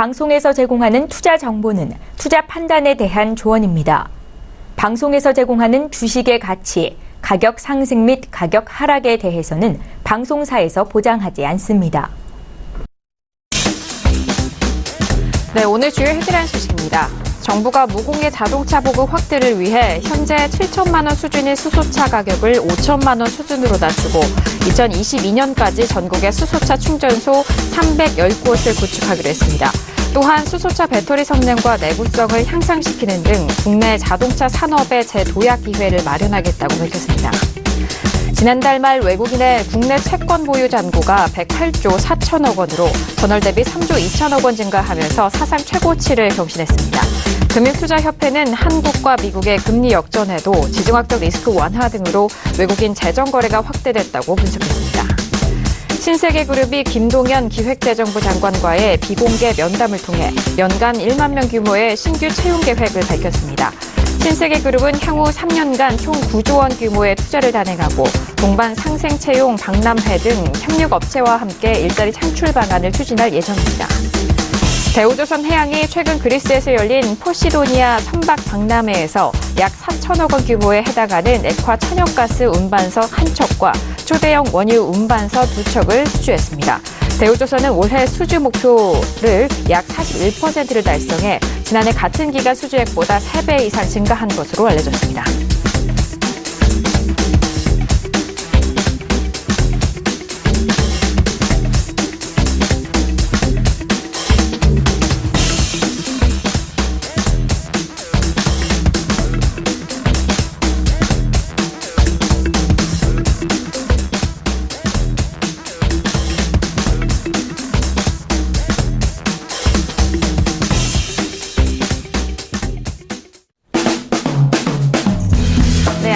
방송에서 제공하는 투자 정보는 투자 판단에 대한 조언입니다. 방송에서 제공하는 주식의 가치, 가격 상승 및 가격 하락에 대해서는 방송사에서 보장하지 않습니다. 네, 오늘 주요 헤드라인 소식입니다. 정부가 무공해 자동차 보급 확대를 위해 현재 7천만 원 수준인 수소차 가격을 5천만 원 수준으로 낮추고 2022년까지 전국의 수소차 충전소 310곳을 구축하기로 했습니다. 또한 수소차 배터리 성능과 내구성을 향상시키는 등 국내 자동차 산업의 재도약 기회를 마련하겠다고 밝혔습니다. 지난달 말 외국인의 국내 채권 보유 잔고가 108조 4천억 원으로 전월 대비 3조 2천억 원 증가하면서 사상 최고치를 경신했습니다. 금융투자협회는 한국과 미국의 금리 역전에도 지정학적 리스크 완화 등으로 외국인 재정 거래가 확대됐다고 분석했습니다. 신세계그룹이 김동연 기획재정부 장관과의 비공개 면담을 통해 연간 1만 명 규모의 신규 채용 계획을 밝혔습니다. 신세계그룹은 향후 3년간 총 9조 원 규모의 투자를 단행하고 동반 상생 채용, 박람회 등 협력업체와 함께 일자리 창출 방안을 추진할 예정입니다. 대우조선해양이 최근 그리스에서 열린 포시도니아 선박 박람회에서 약 4천억 원 규모에 해당하는 액화 천연가스 운반석 한 척과 초대형 원유 운반석 2척을 수주했습니다. 대우조선은 올해 수주 목표를 약 41%를 달성해 지난해 같은 기간 수주액보다 3배 이상 증가한 것으로 알려졌습니다.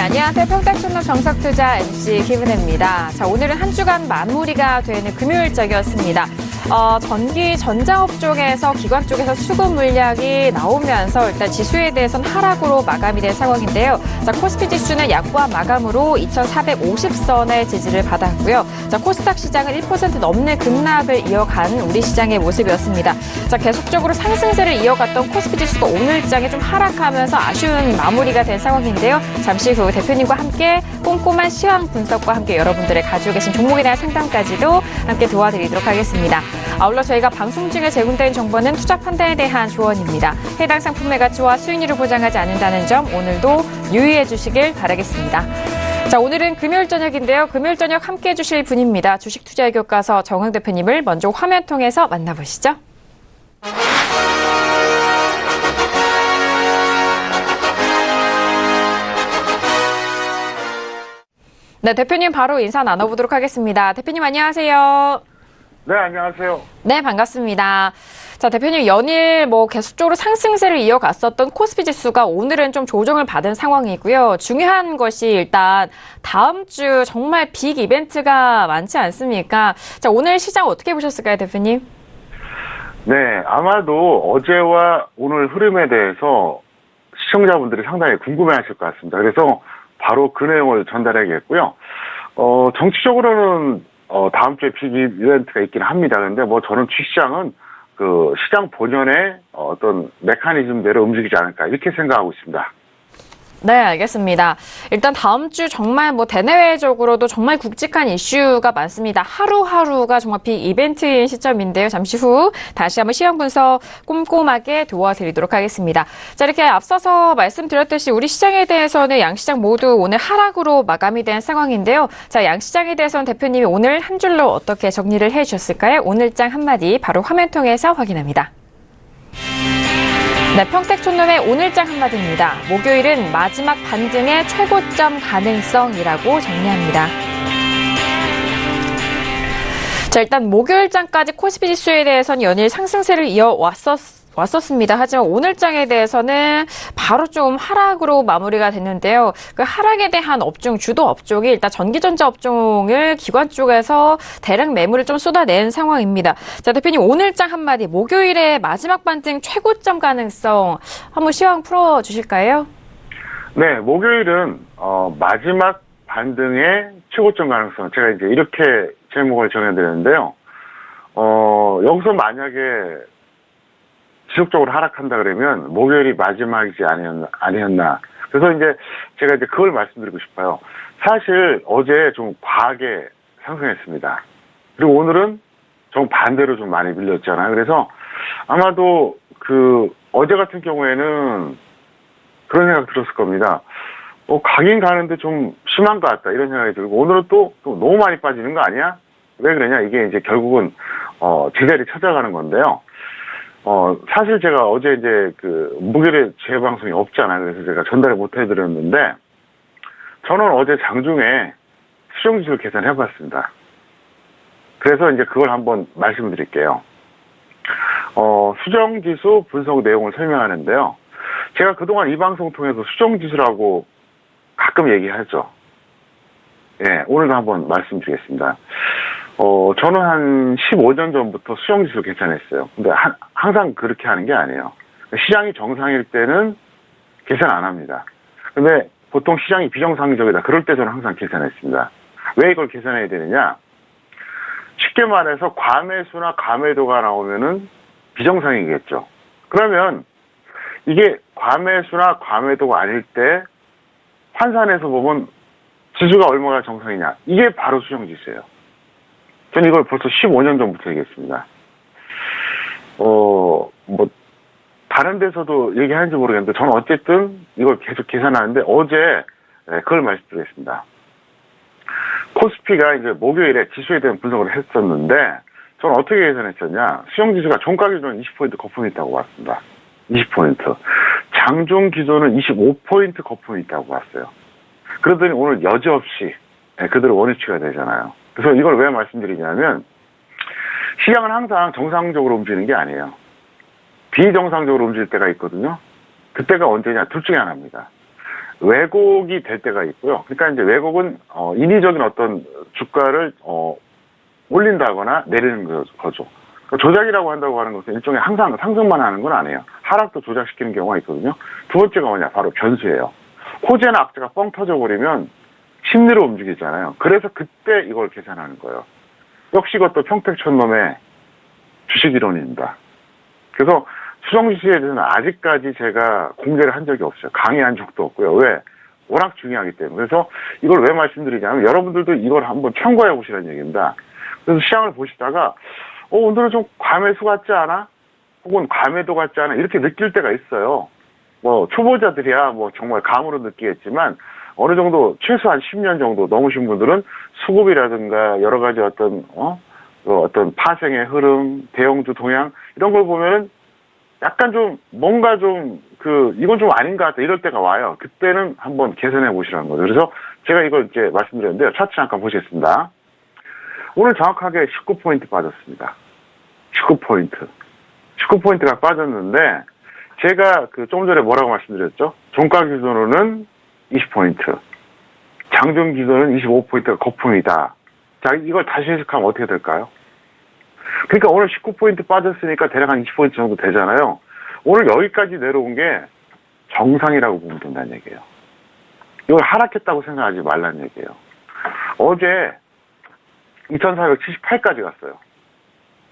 안녕하세요. 평택촌로 정석투자 MC 김은혜입니다. 자, 오늘은 한 주간 마무리가 되는 금요일적이었습니다. 전기, 전자업종에서 기관 쪽에서 수급 물량이 나오면서 일단 지수에 대해서는 하락으로 마감이 된 상황인데요. 자, 코스피 지수는 약보합 마감으로 2,450선의 지지를 받았고요. 자, 코스닥 시장은 1% 넘는 급락을 이어간 우리 시장의 모습이었습니다. 자, 계속적으로 상승세를 이어갔던 코스피 지수가 오늘장에 좀 하락하면서 아쉬운 마무리가 된 상황인데요. 잠시 후 대표님과 함께 꼼꼼한 시황 분석과 함께 여러분들의 가지고 계신 종목에 대한 상담까지도 함께 도와드리도록 하겠습니다. 아울러 저희가 방송 중에 제공된 정보는 투자 판단에 대한 조언입니다. 해당 상품의 가치와 수익률을 보장하지 않는다는 점 오늘도 유의해 주시길 바라겠습니다. 자, 오늘은 금요일 저녁인데요. 금요일 저녁 함께해 주실 분입니다. 주식투자의 교과서 정흥 대표님을 먼저 화면 통해서 만나보시죠. 네, 대표님 바로 인사 나눠보도록 하겠습니다. 대표님 안녕하세요. 네, 안녕하세요. 네, 반갑습니다. 자, 대표님 연일 계속적으로 상승세를 이어갔었던 코스피 지수가 오늘은 좀 조정을 받은 상황이고요. 중요한 것이 일단 다음 주 정말 빅 이벤트가 많지 않습니까? 자, 오늘 시장 어떻게 보셨을까요, 대표님? 네, 아마도 어제와 오늘 흐름에 대해서 시청자분들이 상당히 궁금해하실 것 같습니다. 그래서 바로 그 내용을 전달하겠고요. 정치적으로는 다음 주에 빅 이벤트가 있긴 합니다. 그런데 저는 주시장은 그 시장 본연의 어떤 메커니즘대로 움직이지 않을까 이렇게 생각하고 있습니다. 네, 알겠습니다. 일단 다음 주 정말 대내외적으로도 정말 굵직한 이슈가 많습니다. 하루하루가 정말 빅 이벤트인 시점인데요. 잠시 후 다시 한번 시황 분석 꼼꼼하게 도와드리도록 하겠습니다. 자, 이렇게 앞서서 말씀드렸듯이 우리 시장에 대해서는 양시장 모두 오늘 하락으로 마감이 된 상황인데요. 자, 양시장에 대해서는 대표님이 오늘 한 줄로 어떻게 정리를 해 주셨을까요? 오늘장 한마디 바로 화면 통해서 확인합니다. 네, 평택촌론의 오늘장 한마디입니다. 목요일은 마지막 반등의 최고점 가능성이라고 정리합니다. 자, 일단 목요일장까지 코스피 지수에 대해서는 연일 상승세를 이어왔었습니다. 하지만 오늘장에 대해서는 바로 좀 하락으로 마무리가 됐는데요. 그 하락에 대한 업종, 주도 업종이 일단 전기전자 업종을 기관 쪽에서 대량 매물을 좀 쏟아낸 상황입니다. 자, 대표님 오늘장 한마디, 목요일에 마지막 반등 최고점 가능성 한번 시황 풀어주실까요? 네, 목요일은 마지막 반등의 최고점 가능성, 제가 이제 이렇게 제목을 정해드렸는데요. 여기서 만약에 지속적으로 하락한다 그러면 목요일이 마지막이지 아니었나. 그래서 이제 제가 이제 그걸 말씀드리고 싶어요. 사실 어제 좀 과하게 상승했습니다. 그리고 오늘은 좀 반대로 좀 많이 밀렸잖아요. 그래서 아마도 어제 같은 경우에는 그런 생각 들었을 겁니다. 가긴 가는데 좀 심한 것 같다. 이런 생각이 들고, 오늘은 또 너무 많이 빠지는 거 아니야? 왜 그러냐? 이게 이제 결국은, 제자리 찾아가는 건데요. 사실 제가 어제 이제 목요일에 재방송이 없잖아요. 그래서 제가 전달을 못 해드렸는데, 저는 어제 장중에 수정지수를 계산해 봤습니다. 그래서 이제 그걸 한번 말씀을 드릴게요. 수정지수 분석 내용을 설명하는데요. 제가 그동안 이 방송 통해서 수정지수라고 가끔 얘기하죠. 예, 오늘도 한번 말씀드리겠습니다. 저는 한 15년 전부터 수정지수를 계산했어요. 근데 항상 그렇게 하는 게 아니에요. 시장이 정상일 때는 계산 안 합니다. 근데 보통 시장이 비정상적이다. 그럴 때 저는 항상 계산했습니다. 왜 이걸 계산해야 되느냐? 쉽게 말해서 과매수나 과매도가 나오면은 비정상이겠죠. 그러면 이게 과매수나 과매도가 아닐 때 환산해서 보면 지수가 얼마나 정상이냐. 이게 바로 수정지수예요. 저는 이걸 벌써 15년 전부터 얘기했습니다. 다른 데서도 얘기하는지 모르겠는데 저는 어쨌든 이걸 계속 계산하는데 어제 그걸 말씀드리겠습니다. 코스피가 이제 목요일에 지수에 대한 분석을 했었는데 저는 어떻게 계산했었냐. 수정지수가 종가 기준은 20포인트 거품이 있다고 봤습니다. 20포인트. 장중 기준은 25포인트 거품이 있다고 봤어요. 그러더니 오늘 여지없이 그대로 원위치가 되잖아요. 그래서 이걸 왜 말씀드리냐면 시장은 항상 정상적으로 움직이는 게 아니에요. 비정상적으로 움직일 때가 있거든요. 그때가 언제냐? 둘 중에 하나입니다. 왜곡이 될 때가 있고요. 그러니까 이제 왜곡은 인위적인 어떤 주가를 올린다거나 내리는 거죠. 조작이라고 한다고 하는 것은 일종의 항상 상승만 하는 건 아니에요. 하락도 조작시키는 경우가 있거든요. 두 번째가 뭐냐? 바로 변수예요. 호재나 악재가 뻥 터져버리면 심리로 움직이잖아요. 그래서 그때 이걸 계산하는 거예요. 역시 이것도 평택촌놈의 주식이론입니다. 그래서 수정지수에 대해서는 아직까지 제가 공개를 한 적이 없어요. 강의한 적도 없고요. 왜? 워낙 중요하기 때문에. 그래서 이걸 왜 말씀드리냐면 여러분들도 이걸 한번 참고해 보시라는 얘기입니다. 그래서 시장을 보시다가 오늘은 좀 과매수 같지 않아? 혹은 과매도 같지 않아? 이렇게 느낄 때가 있어요. 초보자들이야 정말 감으로 느끼겠지만 어느 정도 최소한 10년 정도 넘으신 분들은 수급이라든가 여러 가지 어떤 파생의 흐름, 대형주 동향 이런 걸 보면은 약간 좀 뭔가 좀 이건 좀 아닌 것 같다 이럴 때가 와요. 그때는 한번 계산해 보시라는 거죠. 그래서 제가 이걸 이제 말씀드렸는데요. 차트 잠깐 보시겠습니다. 오늘 정확하게 19포인트 빠졌습니다. 19포인트. 19포인트가 빠졌는데 제가 조금 전에 뭐라고 말씀드렸죠? 종가 기준으로는 20포인트. 장중 기준은 25포인트가 거품이다. 자, 이걸 다시 해석하면 어떻게 될까요? 그러니까 오늘 19포인트 빠졌으니까 대략 한 20포인트 정도 되잖아요. 오늘 여기까지 내려온 게 정상이라고 보면 된다는 얘기예요. 이걸 하락했다고 생각하지 말라는 얘기예요. 어제 2478까지 갔어요.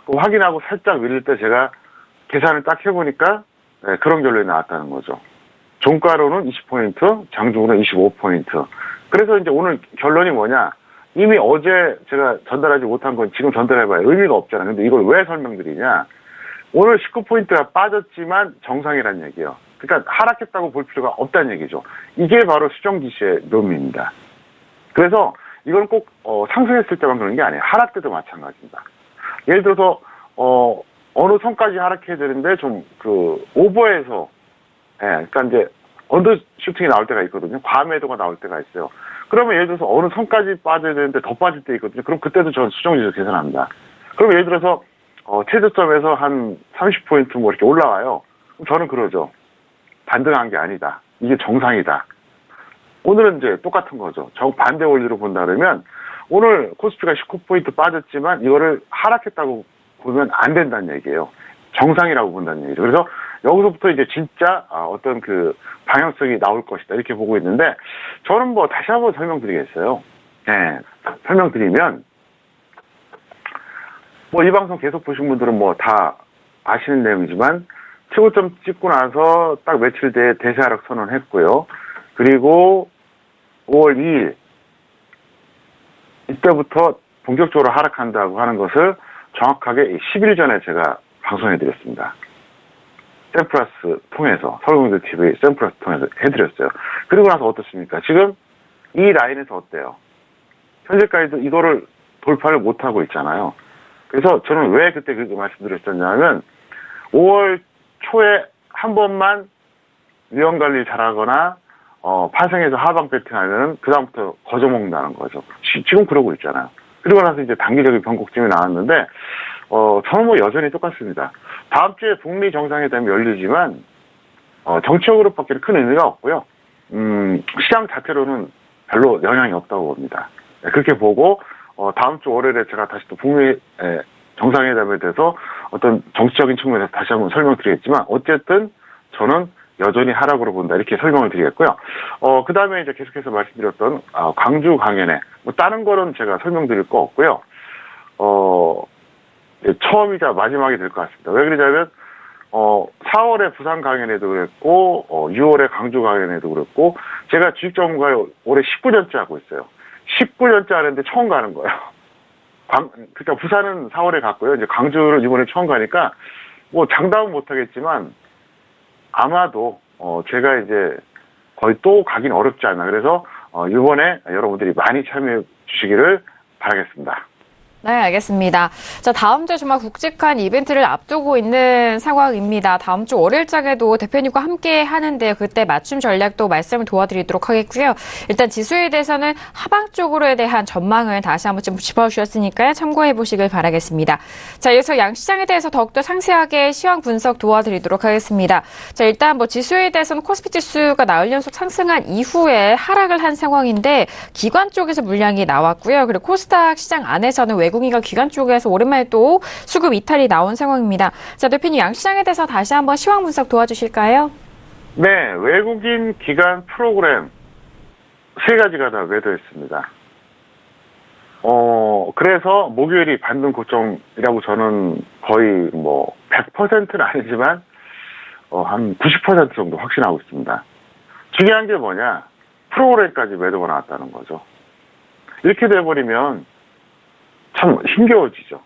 확인하고 살짝 밀릴 때 제가 계산을 딱 해보니까 그런 결론이 나왔다는 거죠. 종가로는 20포인트, 장중으로는 25포인트. 그래서 이제 오늘 결론이 뭐냐. 이미 어제 제가 전달하지 못한 건 지금 전달해봐야 의미가 없잖아. 근데 이걸 왜 설명드리냐. 오늘 19포인트가 빠졌지만 정상이라는 얘기예요. 그러니까 하락했다고 볼 필요가 없다는 얘기죠. 이게 바로 수정지수의 묘미입니다. 그래서 이건 꼭 상승했을 때만 그런 게 아니에요. 하락 때도 마찬가지입니다. 예를 들어서 어느 선까지 하락해야 되는데 좀 오버해서 그러니까 이제 언더 슈팅이 나올 때가 있거든요. 과매도가 나올 때가 있어요. 그러면 예를 들어서 어느 선까지 빠져야 되는데 더 빠질 때 있거든요. 그럼 그때도 저는 수정지수 계산합니다. 그럼 예를 들어서 최저점에서 한 30포인트 이렇게 올라와요. 그럼 저는 그러죠. 반등한 게 아니다. 이게 정상이다. 오늘은 이제 똑같은 거죠. 정반대 원리로 본다 그러면 오늘 코스피가 19포인트 빠졌지만 이거를 하락했다고 보면 안 된다는 얘기예요. 정상이라고 본다는 얘기죠. 그래서 여기서부터 이제 진짜 어떤 방향성이 나올 것이다 이렇게 보고 있는데 저는 다시 한번 설명드리겠어요. 네, 설명드리면 이 방송 계속 보신 분들은 다 아시는 내용이지만 최고점 찍고 나서 딱 며칠 뒤에 대세 하락 선언했고요. 그리고 5월 2일 이때부터 본격적으로 하락한다고 하는 것을 정확하게 10일 전에 제가 방송해드렸습니다. 샘플러스 통해서, 서울공인들 TV 샘플러스 통해서 해드렸어요. 그리고 나서 어떻습니까? 지금 이 라인에서 어때요? 현재까지도 이거를 돌파를 못하고 있잖아요. 그래서 저는 왜 그때 그렇게 말씀드렸었냐면 5월 초에 한 번만 위험관리 잘하거나 파생해서 하방 배팅하면 그다음부터 거저먹는다는 거죠. 지금 그러고 있잖아요. 그리고 나서 이제 단기적인 변곡점이 나왔는데 저는 뭐 여전히 똑같습니다. 다음 주에 북미 정상회담이 열리지만 정치적으로밖에 큰 의미가 없고요. 시장 자체로는 별로 영향이 없다고 봅니다. 그렇게 보고 다음 주 월요일에 제가 다시 또 북미 정상회담에 대해서 어떤 정치적인 측면에서 다시 한번 설명드리겠지만 어쨌든 저는 여전히 하락으로 본다 이렇게 설명을 드리겠고요. 그 다음에 이제 계속해서 말씀드렸던 광주 강연회 뭐 다른 거는 제가 설명드릴 거 없고요. 처음이자 마지막이 될 것 같습니다. 왜 그러냐면 4월에 부산 강연회도 그랬고 6월에 광주 강연회도 그랬고 제가 주식 전문가 올해 19년째 하고 있어요. 19년째 하는데 처음 가는 거예요. 그러니까 부산은 4월에 갔고요. 이제 광주를 이번에 처음 가니까 뭐 장담은 못하겠지만 아마도 제가 이제 거의 또 가긴 어렵지 않나. 그래서 이번에 여러분들이 많이 참여해 주시기를 바라겠습니다. 네, 알겠습니다. 자, 다음 주에 정말 굵직한 이벤트를 앞두고 있는 상황입니다. 다음 주 월요일장에도 대표님과 함께 하는데 그때 맞춤 전략도 말씀을 도와드리도록 하겠고요. 일단 지수에 대해서는 하방 쪽으로에 대한 전망을 다시 한번 좀 짚어주셨으니까요. 참고해 보시길 바라겠습니다. 자, 이어서 양시장에 대해서 더욱더 상세하게 시황 분석 도와드리도록 하겠습니다. 자, 일단 뭐 지수에 대해서는 코스피 지수가 나흘 연속 상승한 이후에 하락을 한 상황인데 기관 쪽에서 물량이 나왔고요. 그리고 코스닥 시장 안에서는 외국인과 기관 쪽에서 오랜만에 또 수급 이탈이 나온 상황입니다. 자, 대표님 양시장에 대해서 다시 한번 시황 분석 도와주실까요? 네, 외국인 기관 프로그램 세 가지가 다 매도했습니다. 그래서 목요일이 반등 고점이라고 저는 거의 뭐 100%는 아니지만 한 90% 정도 확신하고 있습니다. 중요한 게 뭐냐? 프로그램까지 매도가 나왔다는 거죠. 이렇게 돼버리면 참 힘겨워지죠.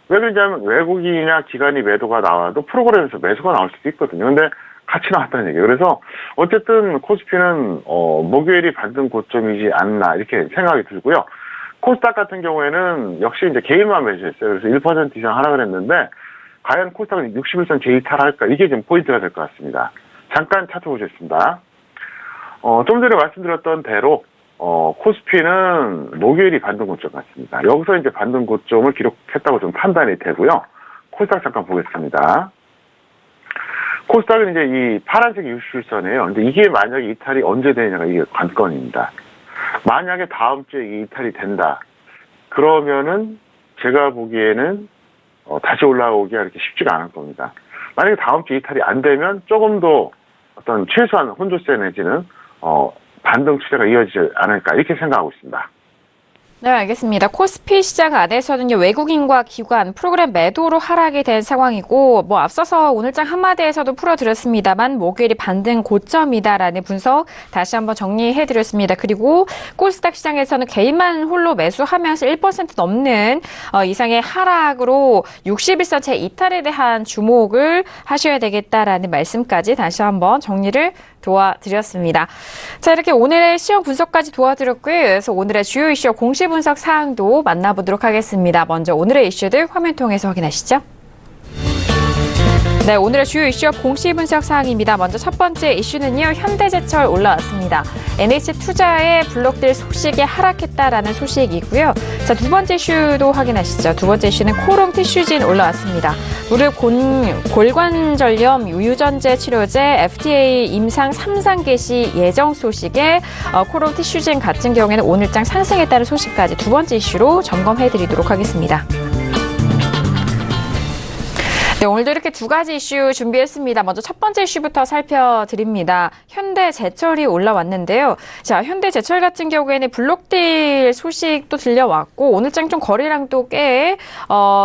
왜 그러냐면 외국인이나 기관이 매도가 나와도 프로그램에서 매수가 나올 수도 있거든요. 근데 같이 나왔다는 얘기예요. 그래서 어쨌든 코스피는 목요일이 반등 고점이지 않나 이렇게 생각이 들고요. 코스닥 같은 경우에는 역시 이제 개인만 매수했어요. 그래서 1% 이상 하락을 했는데 과연 코스닥은 61선 재이탈할까? 이게 좀 포인트가 될 것 같습니다. 잠깐 차트 보겠습니다. 좀 전에 말씀드렸던 대로 코스피는 목요일이 반등 고점 같습니다. 여기서 이제 반등 고점을 기록했다고 좀 판단이 되고요. 코스닥 잠깐 보겠습니다. 코스닥은 이제 이 파란색 61선이에요. 근데 이게 만약에 이탈이 언제 되느냐가 이게 관건입니다. 만약에 다음 주에 이탈이 된다. 그러면은 제가 보기에는 다시 올라오기가 이렇게 쉽지가 않을 겁니다. 만약에 다음 주 이탈이 안 되면 조금 더 어떤 최소한 혼조세 내지는 반등 추세가 이어지지 않을까 이렇게 생각하고 있습니다. 네, 알겠습니다. 코스피 시장 안에서는요, 외국인과 기관, 프로그램 매도로 하락이 된 상황이고, 뭐 앞서서 오늘장 한마디에서도 풀어드렸습니다만, 목요일이 반등 고점이다라는 분석 다시 한번 정리해드렸습니다. 그리고 코스닥 시장에서는 개인만 홀로 매수하면서 1% 넘는 이상의 하락으로 61선 제 이탈에 대한 주목을 하셔야 되겠다라는 말씀까지 다시 한번 정리를 도와드렸습니다. 자, 이렇게 오늘의 시황 분석까지 도와드렸고요. 그래서 오늘의 주요 이슈 공시 분석 사항도 만나보도록 하겠습니다. 먼저 오늘의 이슈들 화면 통해서 확인하시죠. 네, 오늘의 주요 이슈 공시 분석 사항입니다. 먼저 첫 번째 이슈는요, 현대제철 올라왔습니다. NH투자의 블록들 소식이 하락했다라는 소식이고요. 자, 두 번째 이슈도 확인하시죠. 두 번째 이슈는 코롱 티슈진 올라왔습니다. 무릎 골관절염 유유전제 치료제 FDA 임상 3상 개시 예정 소식에 코롱 티슈진 같은 경우에는 오늘장 상승했다는 소식까지 두 번째 이슈로 점검해드리도록 하겠습니다. 네, 오늘도 이렇게 두 가지 이슈 준비했습니다. 먼저 첫 번째 이슈부터 살펴드립니다. 현대제철이 올라왔는데요. 자, 현대제철 같은 경우에는 블록딜 소식도 들려왔고 오늘장 좀 거래량도 꽤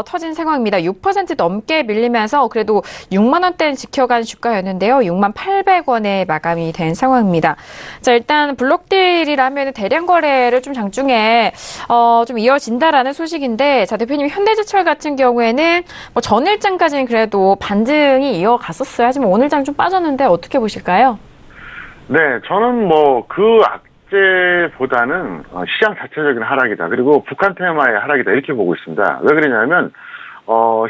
터진 상황입니다. 6% 넘게 밀리면서 그래도 6만 원대는 지켜간 주가였는데요. 6만 800원에 마감이 된 상황입니다. 자, 일단 블록딜이라면 대량 거래를 좀 장중에 좀 이어진다라는 소식인데, 자, 대표님 현대제철 같은 경우에는 뭐 전일장까지는 그래도 반등이 이어갔었어요. 하지만 오늘장 좀 빠졌는데 어떻게 보실까요? 네, 저는 뭐 그 악재보다는 시장 자체적인 하락이다. 그리고 북한 테마의 하락이다. 이렇게 보고 있습니다. 왜 그러냐면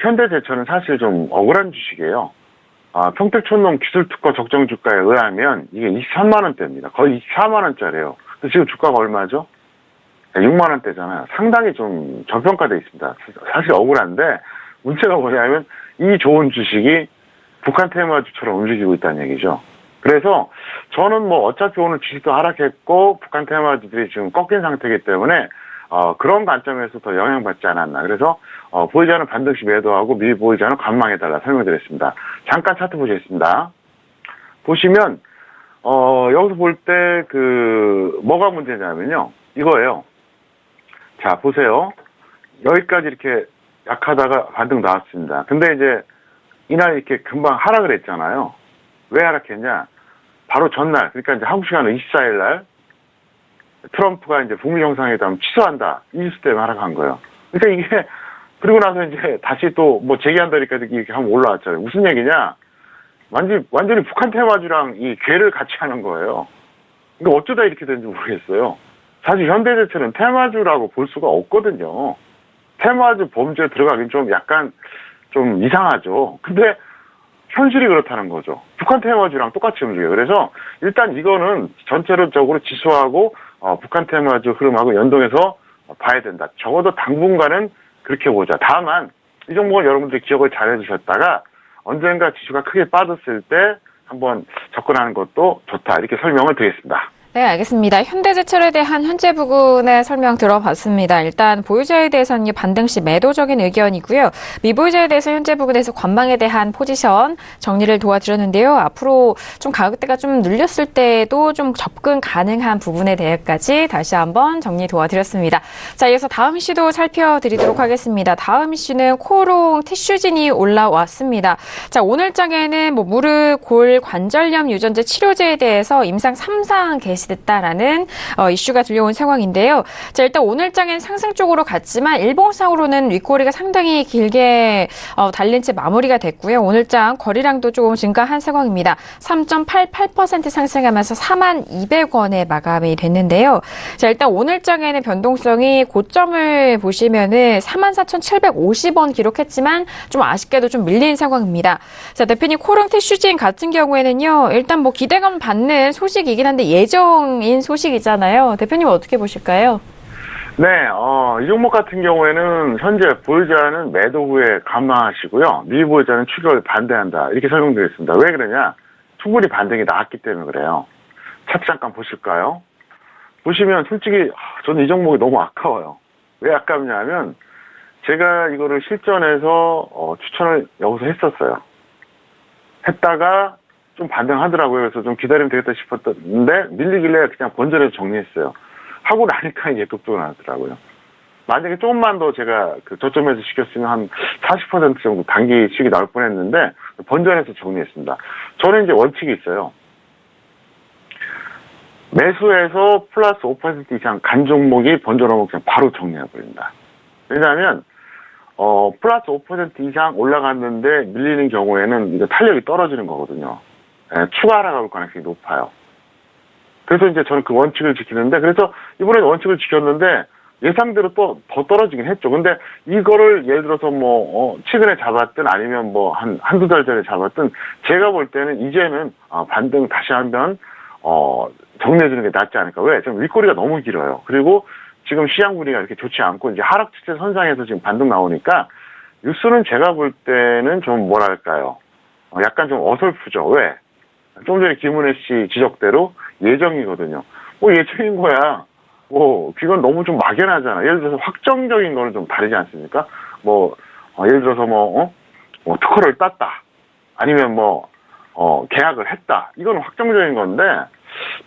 현대제철은 사실 좀 억울한 주식이에요. 평택촌농 기술특허 적정 주가에 의하면 이게 23만 원대입니다. 거의 24만 원짜리예요. 지금 주가가 얼마죠? 6만 원대잖아요. 상당히 좀 저평가되어 있습니다. 사실 억울한데 문제가 뭐냐면 이 좋은 주식이 북한 테마주처럼 움직이고 있다는 얘기죠. 그래서 저는 뭐 어차피 오늘 주식도 하락했고 북한 테마주들이 지금 꺾인 상태이기 때문에 그런 관점에서 더 영향받지 않았나. 그래서 보이지 않는 반등시 매도하고 미리 보이지 않는 관망해달라 설명드렸습니다. 잠깐 차트 보시겠습니다. 보시면 여기서 볼 때 뭐가 문제냐면요. 이거예요. 자, 보세요. 여기까지 이렇게 약하다가 반등 나왔습니다. 근데 이제 이날 이렇게 금방 하락을 했잖아요. 왜 하락했냐? 바로 전날, 그러니까 이제 한국 시간으로 24일 날 트럼프가 이제 북미 정상회담 취소한다. 이 뉴스 때문에 하락한 거예요. 그러니까 이게 그리고 나서 이제 다시 또 뭐 재개한다니까 이렇게 한번 올라왔잖아요. 무슨 얘기냐? 완전히 북한 테마주랑 이 괴를 같이 하는 거예요. 그러니까 어쩌다 이렇게 된지 모르겠어요. 사실 현대제철은 테마주라고 볼 수가 없거든요. 테마주 범죄에 들어가긴 좀 약간 좀 이상하죠. 근데 현실이 그렇다는 거죠. 북한 테마주랑 똑같이 움직여요. 그래서 일단 이거는 전체적으로 지수하고 북한 테마주 흐름하고 연동해서 봐야 된다. 적어도 당분간은 그렇게 보자. 다만 이 종목은 여러분들 기억을 잘 해주셨다가 언젠가 지수가 크게 빠졌을 때 한번 접근하는 것도 좋다. 이렇게 설명을 드리겠습니다. 네, 알겠습니다. 현대제철에 대한 현재 부근의 설명 들어봤습니다. 일단 보유자에 대해서는 반등시 매도적인 의견이고요. 미보유자에 대해서 현재 부근에서 관망에 대한 포지션 정리를 도와드렸는데요. 앞으로 좀 가격대가 좀 눌렸을 때도 좀 접근 가능한 부분에 대해까지 다시 한번 정리 도와드렸습니다. 자, 이어서 다음 이슈도 살펴드리도록 하겠습니다. 다음 이슈는 코오롱 티슈진이 올라왔습니다. 자, 오늘장에는 뭐 무릎, 골, 관절염 유전자 치료제에 대해서 임상 3상 됐다라는 이슈가 들려온 상황인데요. 자, 일단 오늘장엔 상승 쪽으로 갔지만 일봉상으로는 윗꼬리가 상당히 길게 달린 채 마무리가 됐고요. 오늘장 거래량도 조금 증가한 상황입니다. 3.88% 상승하면서 42,200원에 마감이 됐는데요. 자, 일단 오늘장에는 변동성이 고점을 보시면은 44,750원 기록했지만 좀 아쉽게도 좀 밀린 상황입니다. 자, 대표님 코오롱 티슈진 같은 경우에는요. 일단 뭐 기대감 받는 소식이긴 한데 예정인 소식이잖아요. 대표님 어떻게 보실까요? 네, 이 종목 같은 경우에는 현재 보유자는 매도 후에 감망하시고요. 미보유자는 추격을 반대한다. 이렇게 설명드리겠습니다. 왜 그러냐? 충분히 반등이 나왔기 때문에 그래요. 차트 잠깐 보실까요? 보시면 솔직히 저는 이 종목이 너무 아까워요. 왜 아깝냐면 제가 이거를 실전에서 추천을 여기서 했었어요. 했다가 좀 반등하더라고요. 그래서 좀 기다리면 되겠다 싶었는데 밀리길래 그냥 본전에서 정리했어요. 하고 나니까 이게 급등을 하더라고요. 만약에 조금만 더 제가 저점에서 시켰으면 한 40% 정도 단기 수익이 나올 뻔했는데 본전에서 정리했습니다. 저는 이제 원칙이 있어요. 매수해서 플러스 5% 이상 간 종목이 번져놓으면 그냥 바로 정리해버립니다. 왜냐하면 플러스 5% 이상 올라갔는데 밀리는 경우에는 이제 탄력이 떨어지는 거거든요. 추가 하락할 가능성이 높아요. 그래서 이제 저는 그 원칙을 지키는데, 그래서 이번에 원칙을 지켰는데 예상대로 또 더 떨어지긴 했죠. 근데 이거를 예를 들어서 최근에 잡았든 아니면 한두 달 전에 잡았든 제가 볼 때는 이제는 반등 다시 한번 정리해주는 게 낫지 않을까. 왜? 지금 윗꼬리가 너무 길어요. 그리고 지금 시장 분위기가 이렇게 좋지 않고 이제 하락 추세 선상에서 지금 반등 나오니까 뉴스는 제가 볼 때는 좀 뭐랄까요. 약간 좀 어설프죠. 왜? 좀 전에 김은혜 씨 지적대로 예정이거든요. 예정인 거야. 이건 너무 좀 막연하잖아. 예를 들어서 확정적인 거는 좀 다르지 않습니까? 예를 들어서 뭐 특허를 땄다. 아니면 계약을 했다. 이건 확정적인 건데,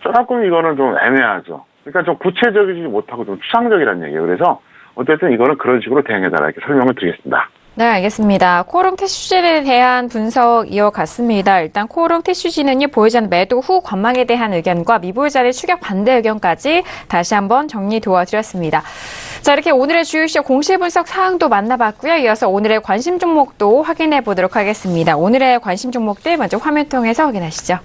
조금 이거는 좀 애매하죠. 그러니까 좀 구체적이지 못하고 좀 추상적이라는 얘기예요. 그래서 어쨌든 이거는 그런 식으로 대응해달라 이렇게 설명을 드리겠습니다. 네, 알겠습니다. 코오롱 티슈진에 대한 분석 이어갔습니다. 일단 코오롱 티슈진은요, 보유자는 매도 후 관망에 대한 의견과 미보유자의 추격 반대 의견까지 다시 한번 정리 도와드렸습니다. 자, 이렇게 오늘의 주요 이슈 공시 분석 사항도 만나봤고요. 이어서 오늘의 관심 종목도 확인해 보도록 하겠습니다. 오늘의 관심 종목들 먼저 화면 통해서 확인하시죠.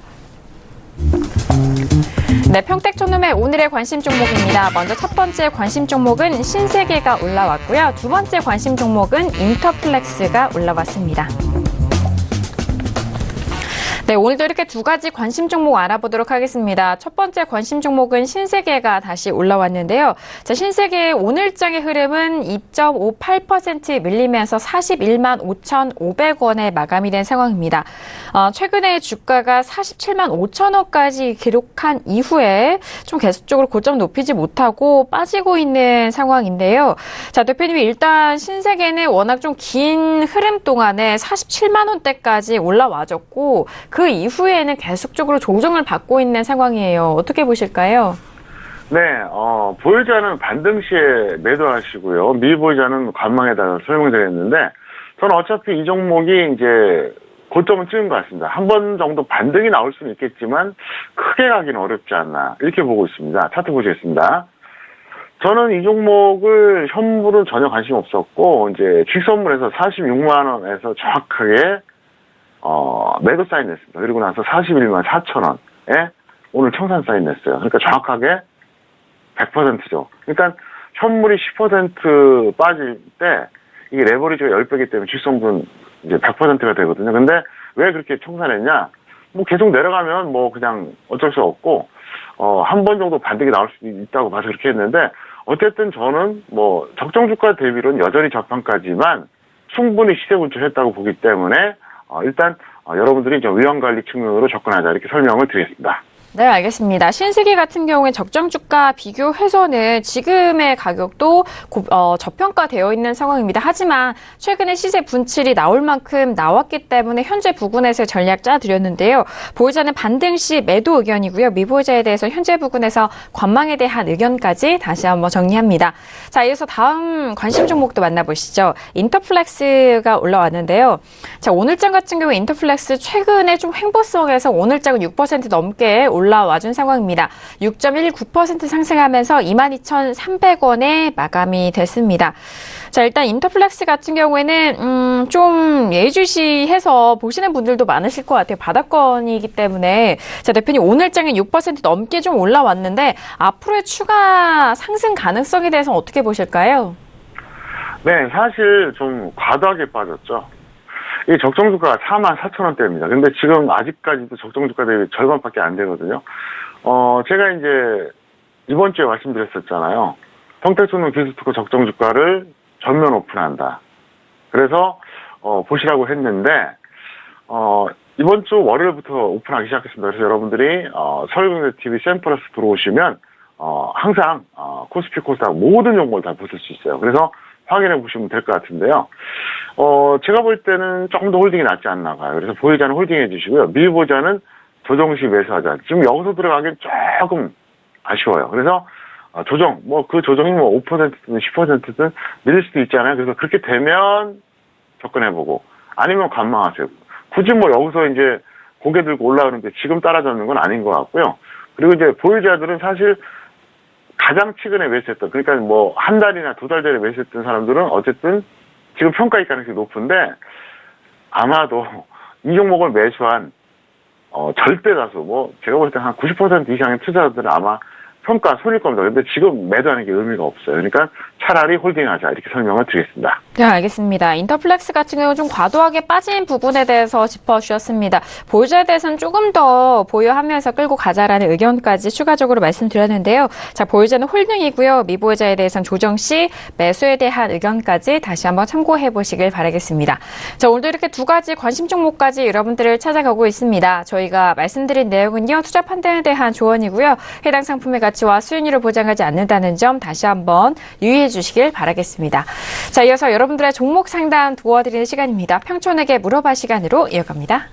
네, 평택촌놈의 오늘의 관심 종목입니다. 먼저 첫 번째 관심 종목은 신세계가 올라왔고요. 두 번째 관심 종목은 인터플렉스가 올라왔습니다. 네, 오늘도 이렇게 두 가지 관심 종목 알아보도록 하겠습니다. 첫 번째 관심 종목은 신세계가 다시 올라왔는데요. 자, 신세계의 오늘장의 흐름은 2.58% 밀리면서 41만 5,500원에 마감이 된 상황입니다. 최근에 주가가 47만 5천 원까지 기록한 이후에 좀 계속적으로 고점 높이지 못하고 빠지고 있는 상황인데요. 자, 대표님이 일단 신세계는 워낙 좀 긴 흐름 동안에 47만 원대까지 올라와줬고 그 이후에는 계속적으로 조정을 받고 있는 상황이에요. 어떻게 보실까요? 네, 보유자는 반등 시에 매도하시고요. 미보유자는 관망에다가 설명드렸는데, 저는 어차피 이 종목이 이제 고점은 찍은 것 같습니다. 한 번 정도 반등이 나올 수는 있겠지만, 크게 가기는 어렵지 않나. 이렇게 보고 있습니다. 차트 보시겠습니다. 저는 이 종목을 현물은 전혀 관심 없었고, 이제 직선물에서 46만원에서 정확하게 매도 사인 냈습니다. 그리고 나서 41만 4천 원에 오늘 청산 사인 냈어요. 그러니까 정확하게 100%죠. 그러니까 현물이 10% 빠질 때 이게 레버리지가 10배이기 때문에 직선분 이제 100%가 되거든요. 근데 왜 그렇게 청산했냐? 뭐 계속 내려가면 뭐 그냥 어쩔 수 없고 한 번 정도 반등이 나올 수 있다고 봐서 그렇게 했는데 어쨌든 저는 뭐 적정 주가 대비로는 여전히 저평가지만 충분히 시세 분출했다고 보기 때문에 일단 여러분들이 좀 위험관리 측면으로 접근하자 이렇게 설명을 드리겠습니다. 네, 알겠습니다. 신세계 같은 경우에 적정 주가 비교해서는 지금의 가격도 저평가되어 있는 상황입니다. 하지만 최근에 시세 분출이 나올 만큼 나왔기 때문에 현재 부근에서 전략 짜드렸는데요. 보유자는 반등 시 매도 의견이고요. 미보유자에 대해서 현재 부근에서 관망에 대한 의견까지 다시 한번 정리합니다. 자, 이어서 다음 관심 종목도 만나보시죠. 인터플렉스가 올라왔는데요. 자, 오늘장 같은 경우 인터플렉스 최근에 좀 횡보성에서 오늘장은 6% 넘게 올라와준 상황입니다. 6.19% 상승하면서 22,300원에 마감이 됐습니다. 자, 일단 인터플렉스 같은 경우에는 좀 예의주시해서 보시는 분들도 많으실 것 같아요. 바닥권이기 때문에. 자, 대표님 오늘장은 6% 넘게 좀 올라왔는데 앞으로의 추가 상승 가능성에 대해서는 어떻게 보실까요? 네, 사실 좀 과도하게 빠졌죠. 이 적정주가가 44,000원대입니다. 근데 지금 아직까지도 적정주가 대비 절반밖에 안 되거든요. 제가 이제 이번 주에 말씀드렸었잖아요. 평택촌놈 기술특허 적정주가를 전면 오픈한다. 그래서 보시라고 했는데 이번 주 월요일부터 오픈하기 시작했습니다. 그래서 여러분들이 서울경제TV 샘플러스 들어오시면 항상 코스피 코스닥 모든 정보를 다 보실 수 있어요. 그래서 확인해 보시면 될 것 같은데요. 제가 볼 때는 조금 더 홀딩이 낫지 않나 봐요. 그래서 보유자는 홀딩해 주시고요. 미보유자는 조정 시 매수하자. 지금 여기서 들어가긴 조금 아쉬워요. 그래서 조정, 그 조정이 5%든 10%든 밀릴 수도 있잖아요. 그래서 그렇게 되면 접근해보고 아니면 관망하세요. 굳이 여기서 이제 고개 들고 올라오는데 지금 따라잡는 건 아닌 것 같고요. 그리고 이제 보유자들은 사실 가장 최근에 매수했던, 그러니까 한 달이나 두 달 전에 매수했던 사람들은 어쨌든 지금 평가일 가능성이 높은데 아마도 이 종목을 매수한 절대 다수, 제가 볼 때 한 90% 이상의 투자자들은 아마 평가 손일 겁니다. 근데 지금 매도하는 게 의미가 없어요. 그러니까 차라리 홀딩하자 이렇게 설명을 드리겠습니다. 네, 알겠습니다. 인터플렉스 같은 경우 좀 과도하게 빠진 부분에 대해서 짚어주셨습니다. 보유자에 대해서는 조금 더 보유하면서 끌고 가자라는 의견까지 추가적으로 말씀드렸는데요. 자, 보유자는 홀딩이고요. 미보유자에 대해서는 조정 시 매수에 대한 의견까지 다시 한번 참고해 보시길 바라겠습니다. 자, 오늘도 이렇게 두 가지 관심 종목까지 여러분들을 찾아가고 있습니다. 저희가 말씀드린 내용은요. 투자 판단에 대한 조언이고요. 해당 상품의 가치 가치와 수익률을 보장하지 않는다는 점 다시 한번 유의해 주시길 바라겠습니다. 자, 이어서 여러분들의 종목 상담 도와드리는 시간입니다. 평촌에게 물어봐 시간으로 이어갑니다.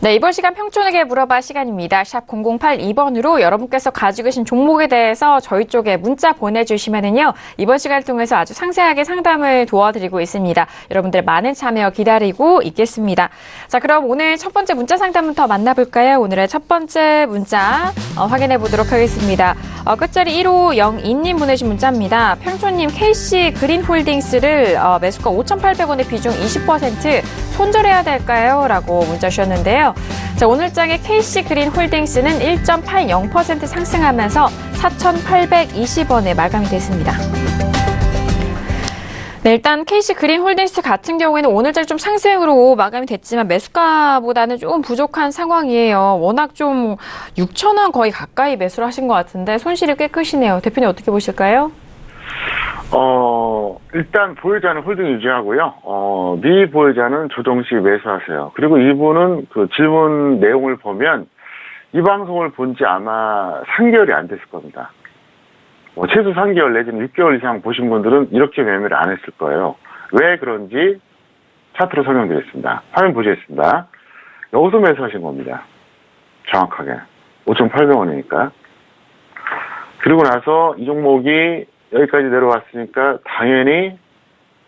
네, 이번 시간 평촌에게 물어봐 시간입니다. 샵 0082번으로 여러분께서 가지고 계신 종목에 대해서 저희 쪽에 문자 보내주시면은요, 이번 시간을 통해서 아주 상세하게 상담을 도와드리고 있습니다. 여러분들의 많은 참여 기다리고 있겠습니다. 자, 그럼 오늘 첫 번째 문자 상담부터 만나볼까요? 오늘의 첫 번째 문자 확인해 보도록 하겠습니다. 끝자리 1502님 보내신 문자입니다. 평촌님, KC 그린홀딩스를 매수가 5,800원의 비중 20% 손절해야 될까요? 라고 문자 주셨는데요. 자, 오늘장의 KC 그린홀딩스는 1.80% 상승하면서 4,820원에 마감이 됐습니다. 네, 일단 KC 그린홀딩스 같은 경우에는 오늘장 좀 상승으로 마감이 됐지만 매수가보다는 조금 부족한 상황이에요. 워낙 좀 6,000원 거의 가까이 매수를 하신 것 같은데 손실이 꽤 크시네요. 대표님 어떻게 보실까요? 일단 보유자는 홀딩 유지하고요. 미보유자는 조정 시 매수하세요. 그리고 이분은 그 질문 내용을 보면 이 방송을 본 지 아마 3개월이 안 됐을 겁니다. 최소 3개월 내지는 6개월 이상 보신 분들은 이렇게 매매를 안 했을 거예요. 왜 그런지 차트로 설명드리겠습니다. 화면 보시겠습니다. 여기서 매수하신 겁니다. 정확하게. 5,800원이니까. 그리고 나서 이 종목이 여기까지 내려왔으니까 당연히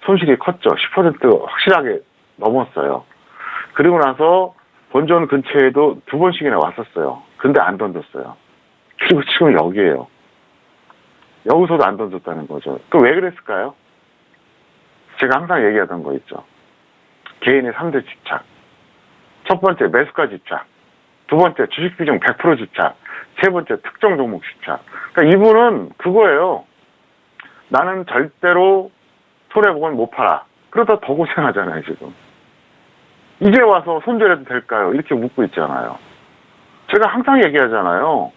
손실이 컸죠. 10% 확실하게 넘었어요. 그리고 나서 본전 근처에도 2번씩이나 왔었어요. 근데 안 던졌어요. 그리고 지금 여기에요. 여기서도 안 던졌다는 거죠. 그 왜 그랬을까요? 제가 항상 얘기하던 거 있죠. 개인의 3대 집착. 첫 번째 매수가 집착. 두 번째 주식 비중 100% 집착. 세 번째 특정 종목 집착. 그러니까 이분은 그거예요. 나는 절대로 손해보고는 못 팔아. 그러다 더 고생하잖아요, 지금. 이제 와서 손절해도 될까요? 이렇게 묻고 있잖아요. 제가 항상 얘기하잖아요.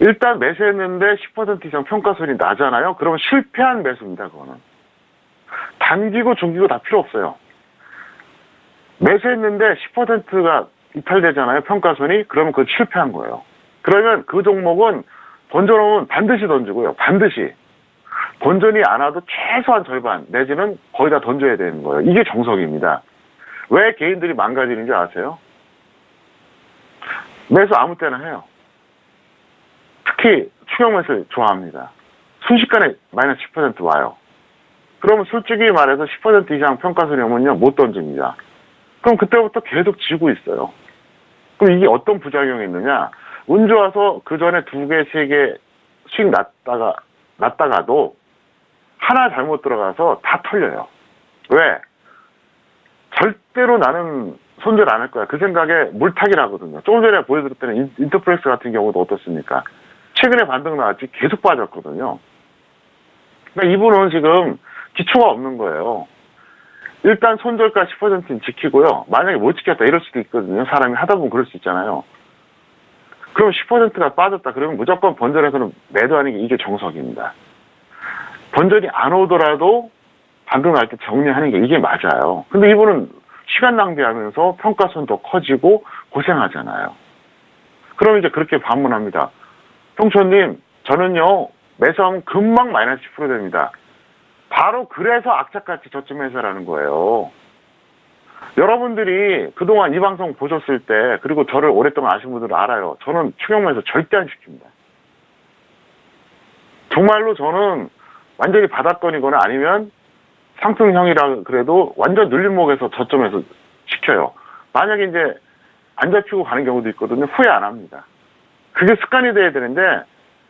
일단 매수했는데 10% 이상 평가손이 나잖아요. 그러면 실패한 매수입니다, 그거는. 단기고 중기고 다 필요 없어요. 매수했는데 10%가 이탈되잖아요, 평가손이. 그러면 그건 실패한 거예요. 그러면 그 종목은 본전은 반드시 던지고요. 반드시. 본전이 안 와도 최소한 절반 내지는 거의 다 던져야 되는 거예요. 이게 정석입니다. 왜 개인들이 망가지는지 아세요? 매수 아무 때나 해요. 특히 추격 매수를 좋아합니다. 순식간에 마이너스 10% 와요. 그러면 솔직히 말해서 10% 이상 평가손이 오면요, 못 던집니다. 그럼 그때부터 계속 지고 있어요. 그럼 이게 어떤 부작용이 있느냐? 운 좋아서 그 전에 2개, 3개 수익 났다가도 하나 잘못 들어가서 다 털려요. 왜? 절대로 나는 손절 안 할 거야. 그 생각에 물타기라거든요. 조금 전에 보여드렸던 인터플렉스 같은 경우도 어떻습니까? 최근에 반등 나왔지 계속 빠졌거든요. 그러니까 이분은 지금 기초가 없는 거예요. 일단 손절가 10%는 지키고요. 만약에 못 지켰다 이럴 수도 있거든요. 사람이 하다 보면 그럴 수 있잖아요. 그럼 10%가 빠졌다. 그러면 무조건 본전에서는 매도하는 게 이게 정석입니다. 본전이 안 오더라도 반등 날 때 정리하는 게 이게 맞아요. 근데 이분은 시간 낭비하면서 평가손도 커지고 고생하잖아요. 그럼 이제 그렇게 반문합니다. 평촌님, 저는요, 매수하면 금방 마이너스 10% 됩니다. 바로 그래서 악착같이 저점 매수라는 거예요. 여러분들이 그동안 이 방송 보셨을 때, 그리고 저를 오랫동안 아신 분들은 알아요. 저는 추격 매수 절대 안 시킵니다. 정말로 저는 완전히 바닥권이거나 아니면 상승형이라 그래도 완전 눌림목에서 저점에서 시켜요. 만약에 이제 안 잡히고 가는 경우도 있거든요. 후회 안 합니다. 그게 습관이 돼야 되는데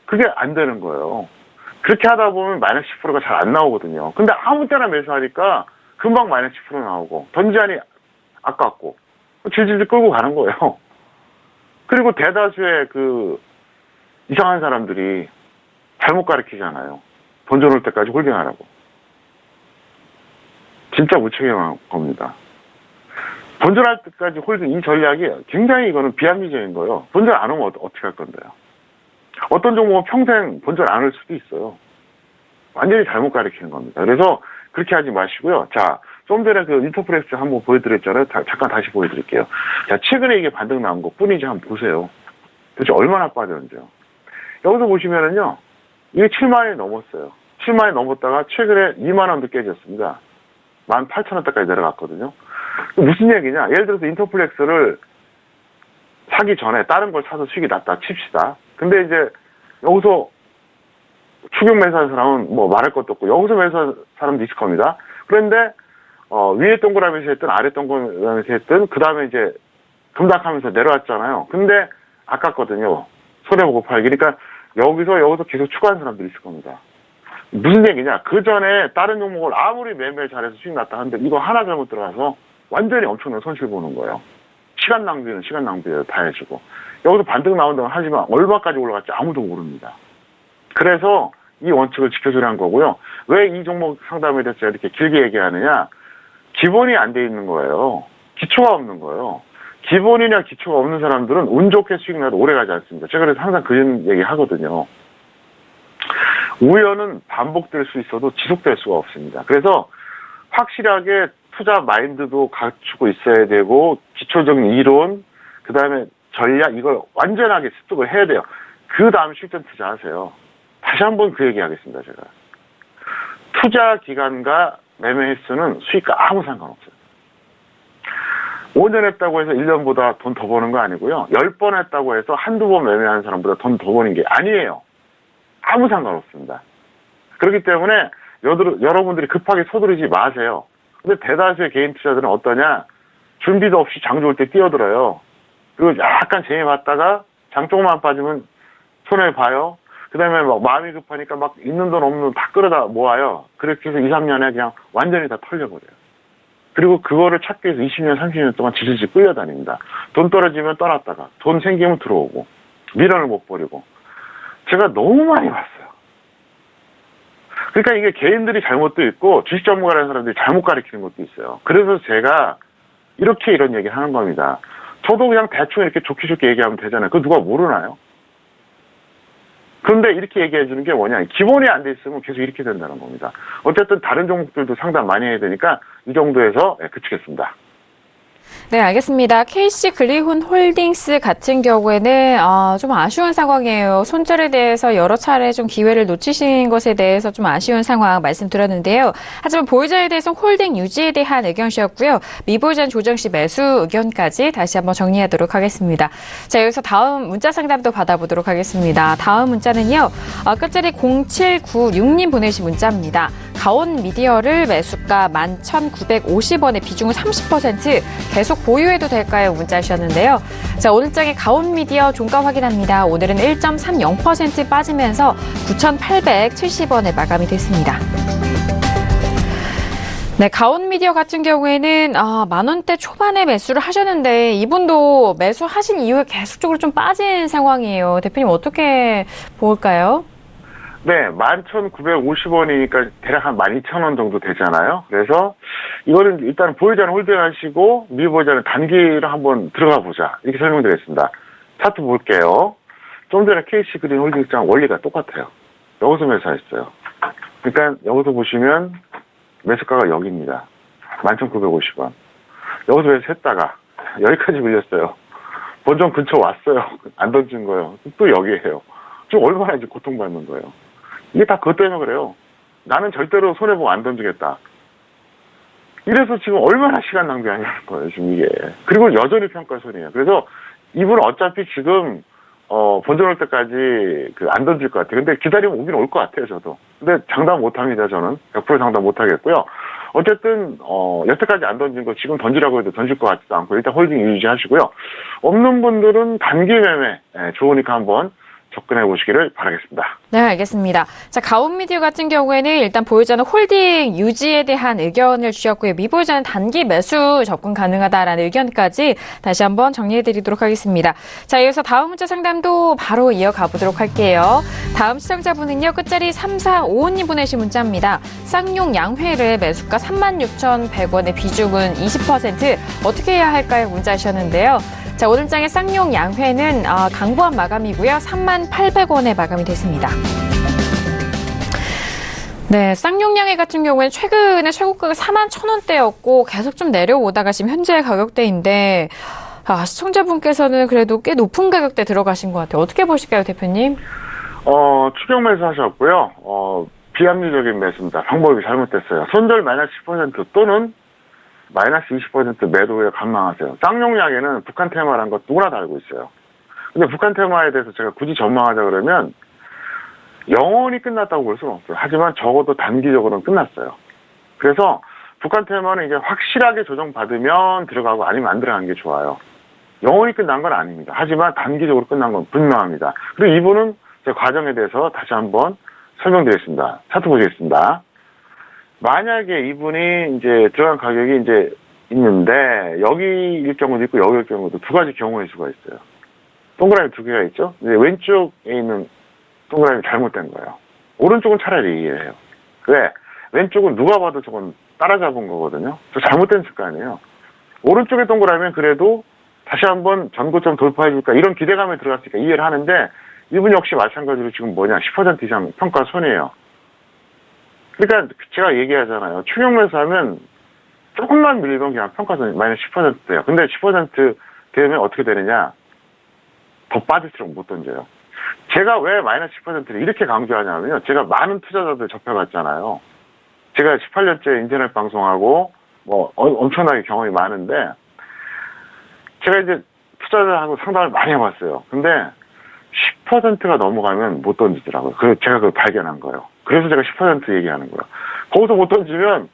그게 안 되는 거예요. 그렇게 하다 보면 마이너스 10%가 잘 안 나오거든요. 근데 아무 때나 매수하니까 금방 마이너스 10% 나오고 던지하니 아깝고 질질 끌고 가는 거예요. 그리고 대다수의 그 이상한 사람들이 잘못 가르치잖아요. 본전 올 때까지 홀딩하라고. 진짜 무책임한 겁니다. 본전할 때까지 홀딩 이 전략이 굉장히 이거는 비합리적인 거예요. 본전 안 오면 어떻게 할 건데요? 어떤 종목은 평생 본전 안 할 수도 있어요. 완전히 잘못 가리키는 겁니다. 그래서 그렇게 하지 마시고요. 자, 좀 전에 그 인터프렉스 한번 보여드렸잖아요. 잠깐 다시 보여드릴게요. 자, 최근에 이게 반등 나온 것 뿐이지 한번 보세요. 도대체 얼마나 빠졌는지요. 여기서 보시면은요, 이게 7만 원이 넘었어요. 7만 원이 넘었다가 최근에 2만 원도 깨졌습니다. 18,000원대까지 내려갔거든요. 무슨 얘기냐? 예를 들어서 인터플렉스를 사기 전에 다른 걸 사서 수익이 났다 칩시다. 근데 이제 여기서 추격 매수한 사람은 뭐 말할 것도 없고 여기서 매수한 사람도 있을 겁니다. 그런데 위에 동그라미에서 했든 아래 동그라미에서 했든 그 다음에 이제 금닥하면서 내려왔잖아요. 근데 아깝거든요. 손해보고 팔기. 그러니까 여기서 계속 추가한 사람들이 있을 겁니다. 무슨 얘기냐? 그 전에 다른 종목을 아무리 매매를 잘해서 수익 났다 하는데 이거 하나 잘못 들어가서 완전히 엄청난 손실 보는 거예요. 시간 낭비는 시간 낭비예요. 다 해주고. 여기서 반등 나온다고 하지만 얼마까지 올라갈지 아무도 모릅니다. 그래서 이 원칙을 지켜줘야 하는 거고요. 왜 이 종목 상담에 대해서 이렇게 길게 얘기하느냐? 기본이 안 돼 있는 거예요. 기초가 없는 거예요. 기본이나 기초가 없는 사람들은 운 좋게 수익 나도 오래 가지 않습니다. 제가 그래서 항상 그런 얘기 하거든요. 우연은 반복될 수 있어도 지속될 수가 없습니다. 그래서 확실하게 투자 마인드도 갖추고 있어야 되고 기초적인 이론, 그 다음에 전략 이걸 완전하게 습득을 해야 돼요. 그 다음 실전 투자하세요. 다시 한번 그 얘기하겠습니다. 제가 투자 기간과 매매 횟수는 수익과 아무 상관없어요. 5년 했다고 해서 1년보다 돈 더 버는 거 아니고요. 10번 했다고 해서 한두 번 매매하는 사람보다 돈 더 버는 게 아니에요. 아무 상관없습니다. 그렇기 때문에 여러분들이 급하게 서두르지 마세요. 근데 대다수의 개인 투자들은 어떠냐? 준비도 없이 장 좋을 때 뛰어들어요. 그리고 약간 재미 봤다가 장 조금만 빠지면 손해봐요. 그 다음에 막 마음이 급하니까 막 있는 돈 없는 돈 다 끌어다 모아요. 그렇게 해서 2, 3년에 그냥 완전히 다 털려버려요. 그리고 그거를 찾기 위해서 20년, 30년 동안 지지직 끌려다닙니다. 돈 떨어지면 떠났다가 돈 생기면 들어오고 미련을 못 버리고 제가 너무 많이 봤어요. 그러니까 이게 개인들이 잘못도 있고 주식 전문가라는 사람들이 잘못 가르치는 것도 있어요. 그래서 제가 이렇게 이런 얘기를 하는 겁니다. 저도 그냥 대충 이렇게 좋게 좋게 얘기하면 되잖아요. 그거 누가 모르나요? 그런데 이렇게 얘기해 주는 게 뭐냐. 기본이 안 돼 있으면 계속 이렇게 된다는 겁니다. 어쨌든 다른 종목들도 상담 많이 해야 되니까 이 정도에서 그치겠습니다. 네, 알겠습니다. KC 글리훈 홀딩스 같은 경우에는 좀 아쉬운 상황이에요. 손절에 대해서 여러 차례 좀 기회를 놓치신 것에 대해서 좀 아쉬운 상황 말씀드렸는데요. 하지만 보유자에 대해서 홀딩 유지에 대한 의견이셨고요. 미보유자는 조정 시 매수 의견까지 다시 한번 정리하도록 하겠습니다. 자, 여기서 다음 문자 상담도 받아보도록 하겠습니다. 다음 문자는요. 끝자리 0796님 보내신 문자입니다. 가온 미디어를 매수가 11,950원에 비중은 30% 계속 보유해도 될까요? 문자 주셨는데요. 자, 오늘장의 가온 미디어 종가 확인합니다. 오늘은 1.30% 빠지면서 9,870원에 마감이 됐습니다. 네, 가온 미디어 같은 경우에는 10,000원대 초반에 매수를 하셨는데 이분도 매수하신 이후에 계속적으로 좀 빠진 상황이에요. 대표님 어떻게 볼까요? 네, 11,950원이니까 대략 한 12,000원 정도 되잖아요. 그래서 이거는 일단 보유자는 홀딩하시고 미보유자는 단기로 한번 들어가 보자. 이렇게 설명드리겠습니다. 차트 볼게요. 좀 전에 KC 그린 홀딩스랑 원리가 똑같아요. 여기서 매수했어요. 그러니까 여기서 보시면 매수가가 여기입니다. 11,950원. 여기서 매수했다가 여기까지 밀렸어요. 본전 근처 왔어요. 안 던진 거예요. 또 여기에요. 좀 얼마나 이제 고통받는 거예요. 이게 다 그것 때문에 그래요. 나는 절대로 손해보고 안 던지겠다. 이래서 지금 얼마나 시간 낭비하냐는 거예요, 지금 이게. 그리고 여전히 평가손이에요. 그래서 이분은 어차피 지금, 본전 올 때까지 안 던질 것 같아요. 근데 기다리면 오긴 올 것 같아요, 저도. 근데 장담 못 합니다, 저는. 100% 장담 못 하겠고요. 어쨌든, 여태까지 안 던진 거 지금 던지라고 해도 던질 것 같지도 않고, 일단 홀딩 유지하시고요. 없는 분들은 단기 매매, 좋으니까 한번 접근해 보시기를 바라겠습니다. 네, 알겠습니다. 자, 가온 미디어 같은 경우에는 일단 보유자는 홀딩 유지에 대한 의견을 주셨고요. 미보유자는 단기 매수 접근 가능하다라는 의견까지 다시 한번 정리해 드리도록 하겠습니다. 자, 이어서 다음 문자 상담도 바로 이어가 보도록 할게요. 다음 시청자분은요. 끝자리 3455님 보내신 문자입니다. 쌍용 양회를 매수가 36,100원의 비중은 20% 어떻게 해야 할까요? 문자 주셨는데요. 자, 오늘장의 쌍용 양회는 강보한 마감이고요. 38,000원에 마감이 됐습니다. 네, 쌍용양해 같은 경우에는 최근에 최고가가 41,000원대였고 계속 좀 내려오다가 지금 현재 가격대인데 시청자분께서는 그래도 꽤 높은 가격대 들어가신 것 같아요. 어떻게 보실까요, 대표님? 추격 매수 하셨고요. 비합리적인 매수입니다. 방법이 잘못됐어요. 손절 마이너스 10% 또는 마이너스 20% 매도 후에 관망하세요. 쌍용양에는 북한 테마라는 것 누구나 다 알고 있어요. 근데 북한 테마에 대해서 제가 굳이 전망하자 그러면 영원히 끝났다고 볼 수는 없어요. 하지만 적어도 단기적으로는 끝났어요. 그래서 북한 테마는 이제 확실하게 조정받으면 들어가고 아니면 안 들어가는 게 좋아요. 영원히 끝난 건 아닙니다. 하지만 단기적으로 끝난 건 분명합니다. 그리고 이분은 제 과정에 대해서 다시 한번 설명드리겠습니다. 차트 보시겠습니다. 만약에 이분이 이제 들어간 가격이 이제 있는데 여기일 경우도 있고 여기일 경우도 두 가지 경우일 수가 있어요. 동그라미 두 개가 있죠. 이제 왼쪽에 있는 동그라미 잘못된 거예요. 오른쪽은 차라리 이해해요. 왜? 왼쪽은 누가 봐도 저건 따라잡은 거거든요. 저 잘못된 습관이에요. 오른쪽의 동그라미는 그래도 다시 한번 전고점 돌파해줄까 이런 기대감에 들어갔으니까 이해를 하는데 이분 역시 마찬가지로 지금 10% 이상 평가 손해예요. 그러니까 제가 얘기하잖아요. 추격 매수하면 조금만 밀리면 그냥 평가손 마이너스 10%예요. 근데 10% 되면 어떻게 되느냐? 더 빠질수록 못 던져요. 제가 왜 마이너스 10%를 이렇게 강조하냐면요. 제가 많은 투자자들 접해봤잖아요. 제가 18년째 인터넷 방송하고 엄청나게 경험이 많은데 제가 이제 투자자하고 상담을 많이 해봤어요. 근데 10%가 넘어가면 못 던지더라고요. 그래서 제가 그걸 발견한 거예요. 그래서 제가 10% 얘기하는 거예요. 거기서 못 던지면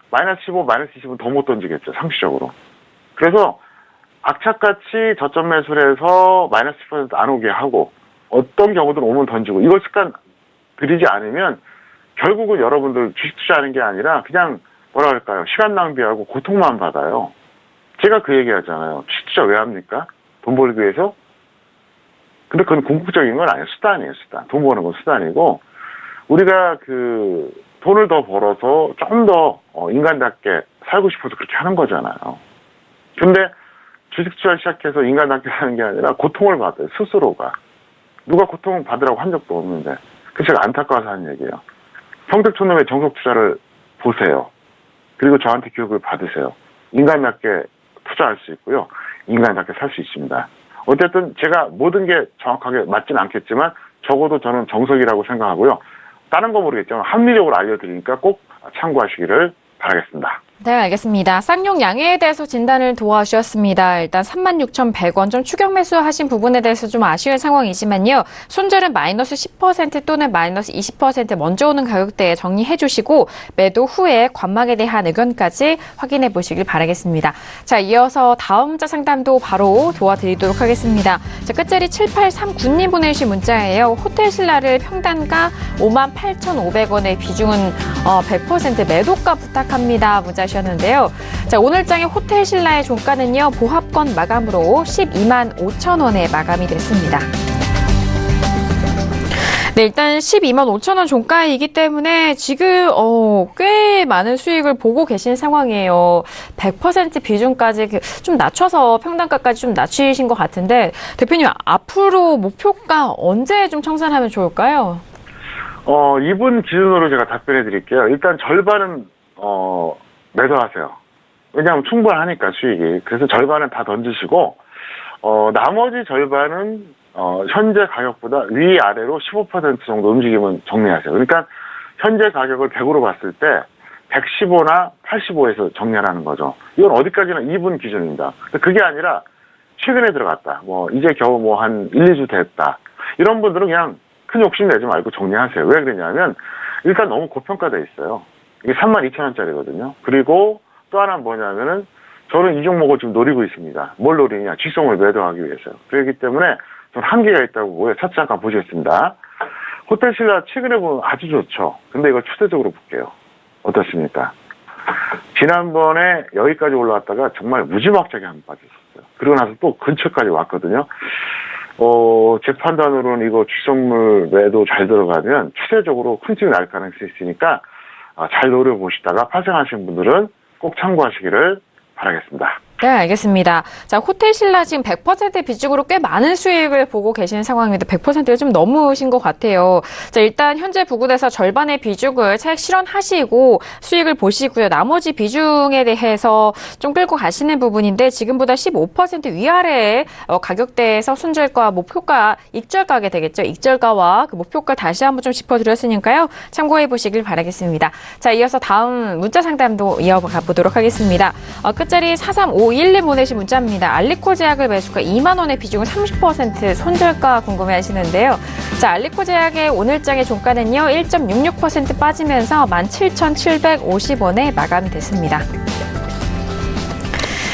마이너스 15, 마이너스 20은 더 못 던지겠죠. 상시적으로. 그래서 악착같이 저점 매수를 해서 마이너스 10%안 오게 하고 어떤 경우든 오면 던지고 이걸 습관 들이지 않으면 결국은 여러분들 주식 투자하는 게 아니라 그냥 뭐라 할까요? 시간 낭비하고 고통만 받아요. 제가 그 얘기 하잖아요. 주식 투자 왜 합니까? 돈 벌기 위해서? 근데 그건 궁극적인 건 아니에요. 수단이에요, 수단. 돈 버는 건 수단이고, 우리가 돈을 더 벌어서 조금 더 인간답게 살고 싶어서 그렇게 하는 거잖아요. 근데 주식 투자를 시작해서 인간답게 사는 게 아니라 고통을 받아요, 스스로가. 누가 고통을 받으라고 한 적도 없는데. 그래서 제가 안타까워서 하는 얘기예요. 평택촌놈의 정석 투자를 보세요. 그리고 저한테 교육을 받으세요. 인간답게 투자할 수 있고요. 인간답게 살 수 있습니다. 어쨌든 제가 모든 게 정확하게 맞지는 않겠지만 적어도 저는 정석이라고 생각하고요. 다른 거 모르겠지만 합리적으로 알려드리니까 꼭 참고하시기를 바라겠습니다. 네, 알겠습니다. 쌍용양해에 대해서 진단을 도와주셨습니다. 일단 36,100원 좀 추격 매수하신 부분에 대해서 좀 아쉬운 상황이지만요. 손절은 마이너스 10% 또는 마이너스 20% 먼저 오는 가격대에 정리해 주시고 매도 후에 관망에 대한 의견까지 확인해 보시길 바라겠습니다. 자, 이어서 다음 문자 상담도 바로 도와드리도록 하겠습니다. 자, 끝자리 7839님 보내주신 문자예요. 호텔 신라를 평단가 58,500원의 비중은 100% 매도가 부탁합니다. 문자 주셨는데요. 자, 오늘장의 호텔 신라의 종가는요. 보합권 마감으로 12만 5천 원에 마감이 됐습니다. 네, 일단 12만 5천 원 종가이기 때문에 지금 꽤 많은 수익을 보고 계신 상황이에요. 100% 비중까지 좀 낮춰서 평단가까지 좀 낮추신 것 같은데 대표님 앞으로 목표가 언제 좀 청산하면 좋을까요? 이분 기준으로 제가 답변해 드릴게요. 일단 절반은 매도하세요. 왜냐하면 충분하니까 수익이. 그래서 절반은 다 던지시고 나머지 절반은 현재 가격보다 위아래로 15% 정도 움직이면 정리하세요. 그러니까 현재 가격을 100으로 봤을 때 115나 85에서 정리하라는 거죠. 이건 어디까지나 2분 기준입니다. 그게 아니라 최근에 들어갔다. 이제 겨우 한 1, 2주 됐다. 이런 분들은 그냥 큰 욕심 내지 말고 정리하세요. 왜 그러냐면 일단 너무 고평가돼 있어요. 이게 32,000원짜리거든요. 그리고 또 하나는 뭐냐면은 저는 이 종목을 지금 노리고 있습니다. 뭘 노리냐? 지수성을 매도하기 위해서요. 그렇기 때문에 좀 한계가 있다고 보고요. 차트 잠깐 보시겠습니다. 호텔 신라 최근에 보면 아주 좋죠. 근데 이걸 추세적으로 볼게요. 어떻습니까? 지난번에 여기까지 올라왔다가 정말 무지막지하게 한번 빠졌었어요. 그러고 나서 또 근처까지 왔거든요. 제 판단으로는 이거 주식선물 매도 잘 들어가면 추세적으로 큰 수익이 날 가능성이 있으니까 잘 노려보시다가 파생하신 분들은 꼭 참고하시기를 바라겠습니다. 네, 알겠습니다. 자, 호텔 신라 지금 100% 비중으로 꽤 많은 수익을 보고 계시는 상황입니다. 100%가 좀 넘으신 것 같아요. 자, 일단 현재 부근에서 절반의 비중을 차익 실현하시고 수익을 보시고요. 나머지 비중에 대해서 좀 끌고 가시는 부분인데 지금보다 15% 위아래의 가격대에서 손절가, 목표가, 익절가게 되겠죠. 익절가와 그 목표가 다시 한번 좀 짚어드렸으니까요. 참고해 보시길 바라겠습니다. 자, 이어서 다음 문자 상담도 이어가 보도록 하겠습니다. 끝자리 43511 보내신 문자입니다. 알리코 제약을 매수가 2만 원의 비중은 30% 손절가 궁금해 하시는데요. 자, 알리코 제약의 오늘장의 종가는요. 1.66% 빠지면서 17,750원에 마감됐습니다.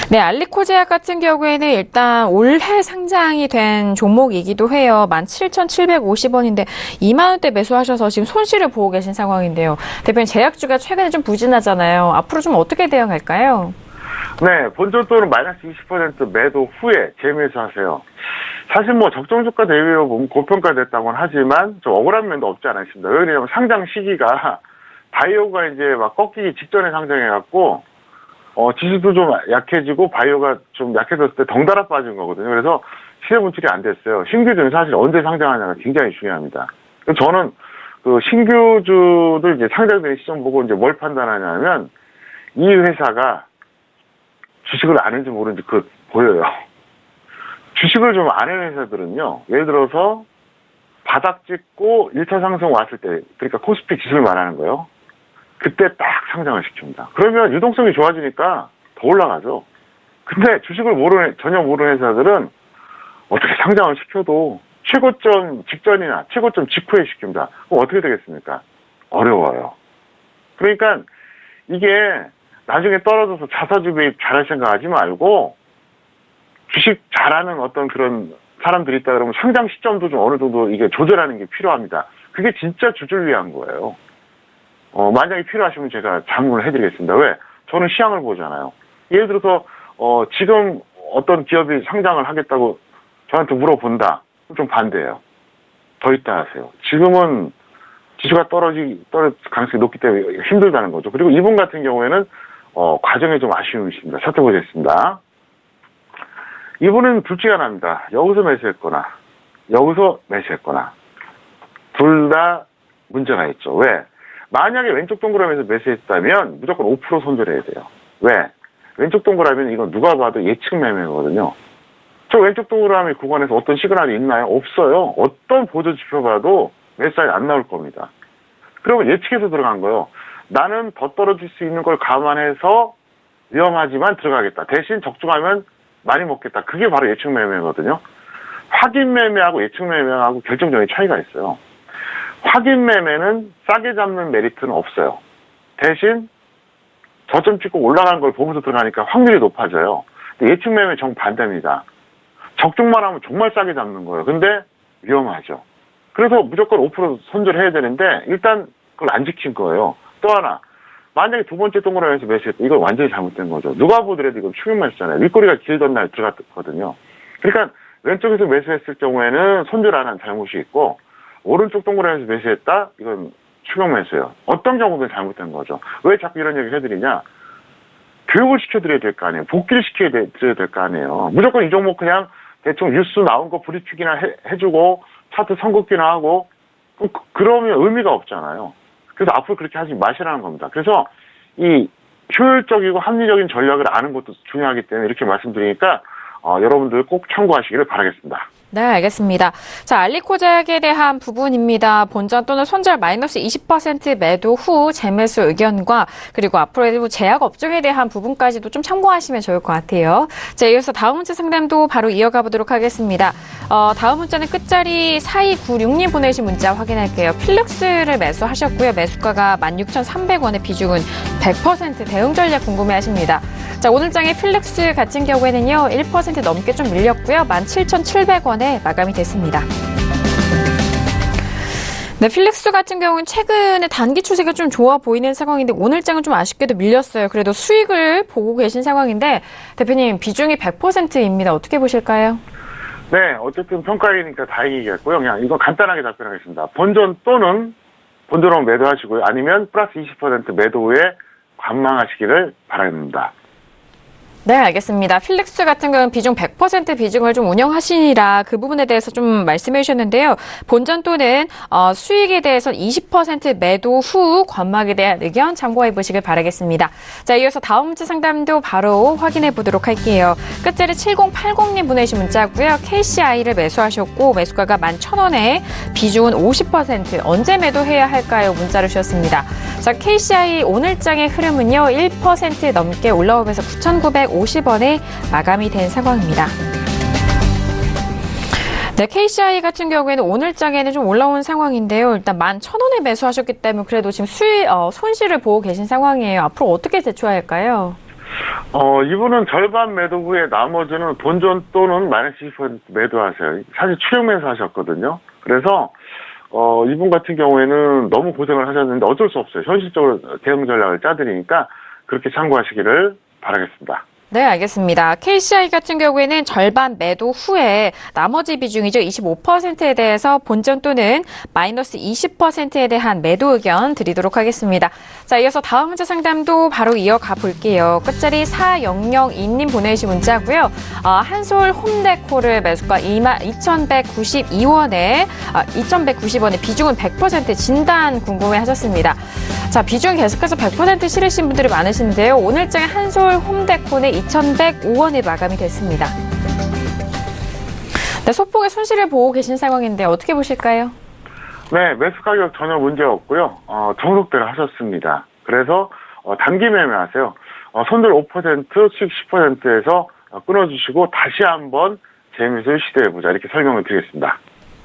네, 알리코 제약 같은 경우에는 일단 올해 상장이 된 종목이기도 해요. 17,750원인데 2만 원대 매수하셔서 지금 손실을 보고 계신 상황인데요. 대표님, 제약주가 최근에 좀 부진하잖아요. 앞으로 좀 어떻게 대응할까요? 네, 본전 또는 마이너스 20% 매도 후에 재매수하세요. 사실 뭐 적정주가 대비로 보면 고평가됐다고는 하지만 좀 억울한 면도 없지 않아 있습니다. 왜 그러냐면 상장 시기가 바이오가 이제 막 꺾이기 직전에 상장해갖고 지수도 좀 약해지고 바이오가 좀 약해졌을 때 덩달아 빠진 거거든요. 그래서 시세 분출이 안 됐어요. 신규주는 사실 언제 상장하냐가 굉장히 중요합니다. 저는 그 신규주들 이제 상장되는 시점 보고 이제 뭘 판단하냐면 이 회사가 주식을 아는지 모르는지 보여요. 주식을 좀 아는 회사들은요, 예를 들어서 바닥 찍고 1차 상승 왔을 때, 그러니까 코스피 지수를 말하는 거예요. 그때 딱 상장을 시킵니다. 그러면 유동성이 좋아지니까 더 올라가죠. 근데 주식을 전혀 모르는 회사들은 어떻게 상장을 시켜도 최고점 직전이나 최고점 직후에 시킵니다. 그럼 어떻게 되겠습니까? 어려워요. 그러니까 이게 나중에 떨어져서 자사주 매입 잘할 생각하지 말고 주식 잘하는 어떤 그런 사람들이 있다 그러면 상장 시점도 좀 어느 정도 이게 조절하는 게 필요합니다. 그게 진짜 주주를 위한 거예요. 만약에 필요하시면 제가 자문을 해드리겠습니다. 왜? 저는 시황을 보잖아요. 예를 들어서 지금 어떤 기업이 상장을 하겠다고 저한테 물어본다. 좀 반대예요. 더 있다 하세요. 지금은 지수가 떨어질 가능성이 높기 때문에 힘들다는 거죠. 그리고 이분 같은 경우에는 과정에 좀 아쉬움이 있습니다. 살펴보겠습니다. 이분은 둘 중에 하나입니다. 여기서 매수했거나 여기서 매수했거나 둘 다 문제가 있죠. 왜? 만약에 왼쪽 동그라미에서 매수했다면 무조건 5% 손절해야 돼요. 왜? 왼쪽 동그라미는 이건 누가 봐도 예측 매매거든요. 저 왼쪽 동그라미 구간에서 어떤 시그널이 있나요? 없어요. 어떤 보조 지표 봐도 매수사이 안 나올 겁니다. 그러면 예측해서 들어간 거예요. 나는 더 떨어질 수 있는 걸 감안해서 위험하지만 들어가겠다. 대신 적중하면 많이 먹겠다. 그게 바로 예측 매매거든요. 확인 매매하고 예측 매매하고 결정적인 차이가 있어요. 확인 매매는 싸게 잡는 메리트는 없어요. 대신 저점 찍고 올라가는 걸 보면서 들어가니까 확률이 높아져요. 근데 예측 매매 정반대입니다. 적중만 하면 정말 싸게 잡는 거예요. 근데 위험하죠. 그래서 무조건 5% 손절해야 되는데 일단 그걸 안 지킨 거예요. 또 하나, 만약에 두 번째 동그라미에서 매수했다. 이건 완전히 잘못된 거죠. 누가 보더라도 이건 추격 매수잖아요. 윗꼬리가 길던 날 들어갔거든요. 그러니까 왼쪽에서 매수했을 경우에는 손절 안 한 잘못이 있고 오른쪽 동그라미에서 매수했다? 이건 추격 매수예요. 어떤 경우든 잘못된 거죠. 왜 자꾸 이런 얘기를 해드리냐? 교육을 시켜드려야 될 거 아니에요. 복귀를 시켜드려야 될 거 아니에요. 무조건 이 종목 그냥 대충 뉴스 나온 거 브리핑이나 해주고 차트 선긋기나 하고 그러면 의미가 없잖아요. 그래서 앞으로 그렇게 하지 마시라는 겁니다. 그래서 이 효율적이고 합리적인 전략을 아는 것도 중요하기 때문에 이렇게 말씀드리니까 여러분들 꼭 참고하시기를 바라겠습니다. 네, 알겠습니다. 자, 알리코 제약에 대한 부분입니다. 본전 또는 손절 마이너스 20% 매도 후 재매수 의견과 그리고 앞으로 제약 업종에 대한 부분까지도 좀 참고하시면 좋을 것 같아요. 자, 이어서 다음 문자 상담도 바로 이어가 보도록 하겠습니다. 다음 문자는 끝자리 4296님 보내신 문자 확인할게요. 필룩스를 매수하셨고요. 매수가가 16,300원의 비중은 100% 대응 전략 궁금해하십니다. 자, 오늘장의 필룩스 같은 경우에는요, 1% 넘게 좀 밀렸고요. 17,700원에 마감이 됐습니다. 네, 필룩스 같은 경우는 최근에 단기 추세가 좀 좋아 보이는 상황인데 오늘장은 좀 아쉽게도 밀렸어요. 그래도 수익을 보고 계신 상황인데 대표님 비중이 100%입니다. 어떻게 보실까요? 네, 어쨌든 평가이니까 다행이겠고요. 그냥 이거 간단하게 답변하겠습니다. 본전 또는 본전으로 매도하시고요. 아니면 플러스 20% 매도 후에 관망하시기를 바랍니다. 네, 알겠습니다. 필릭스 같은 경우는 비중 100% 비중을 좀 운영하시니라 그 부분에 대해서 좀 말씀해 주셨는데요. 본전 또는 수익에 대해서 20% 매도 후 권막에 대한 의견 참고해 보시길 바라겠습니다. 자, 이어서 다음 문자 상담도 바로 확인해 보도록 할게요. 끝자리 7080님 보내주신 문자고요. KCI를 매수하셨고 매수가가 11,000원에 비중은 50%. 언제 매도해야 할까요? 문자를 주셨습니다. 자, KCI 오늘장의 흐름은요. 1% 넘게 올라오면서 9,950원에 마감이 된 상황입니다. 네, KCI 같은 경우에는 오늘장에는 좀 올라온 상황인데요. 일단 11,000원에 매수하셨기 때문에 그래도 지금 손실을 보고 계신 상황이에요. 앞으로 어떻게 대처할까요? 이분은 절반 매도 후에 나머지는 본전 또는 마이너스 20% 매도하세요. 사실 추격 매수하셨거든요. 그래서 이분 같은 경우에는 너무 고생을 하셨는데 어쩔 수 없어요. 현실적으로 대응 전략을 짜드리니까 그렇게 참고하시기를 바라겠습니다. 네, 알겠습니다. KCI 같은 경우에는 절반 매도 후에 나머지 비중이죠. 25%에 대해서 본전 또는 마이너스 20%에 대한 매도 의견 드리도록 하겠습니다. 자, 이어서 다음 문자 상담도 바로 이어가 볼게요. 끝자리 4002님 보내주신 문자고요. 한솔 홈데코를 매수가 2,192원에 2,190원에 비중은 100% 진단 궁금해 하셨습니다. 자, 비중 계속해서 100% 실으신 분들이 많으신데요. 오늘장에 한솔 홈데코는 2,105원에 마감이 됐습니다. 네, 소폭의 손실을 보고 계신 상황인데 어떻게 보실까요? 네, 매수 가격 전혀 문제 없고요. 정석대로 하셨습니다. 그래서 단기 매매하세요. 손절 5%, 수익 10%에서 끊어주시고 다시 한번 재미있을 시도해보자 이렇게 설명을 드리겠습니다.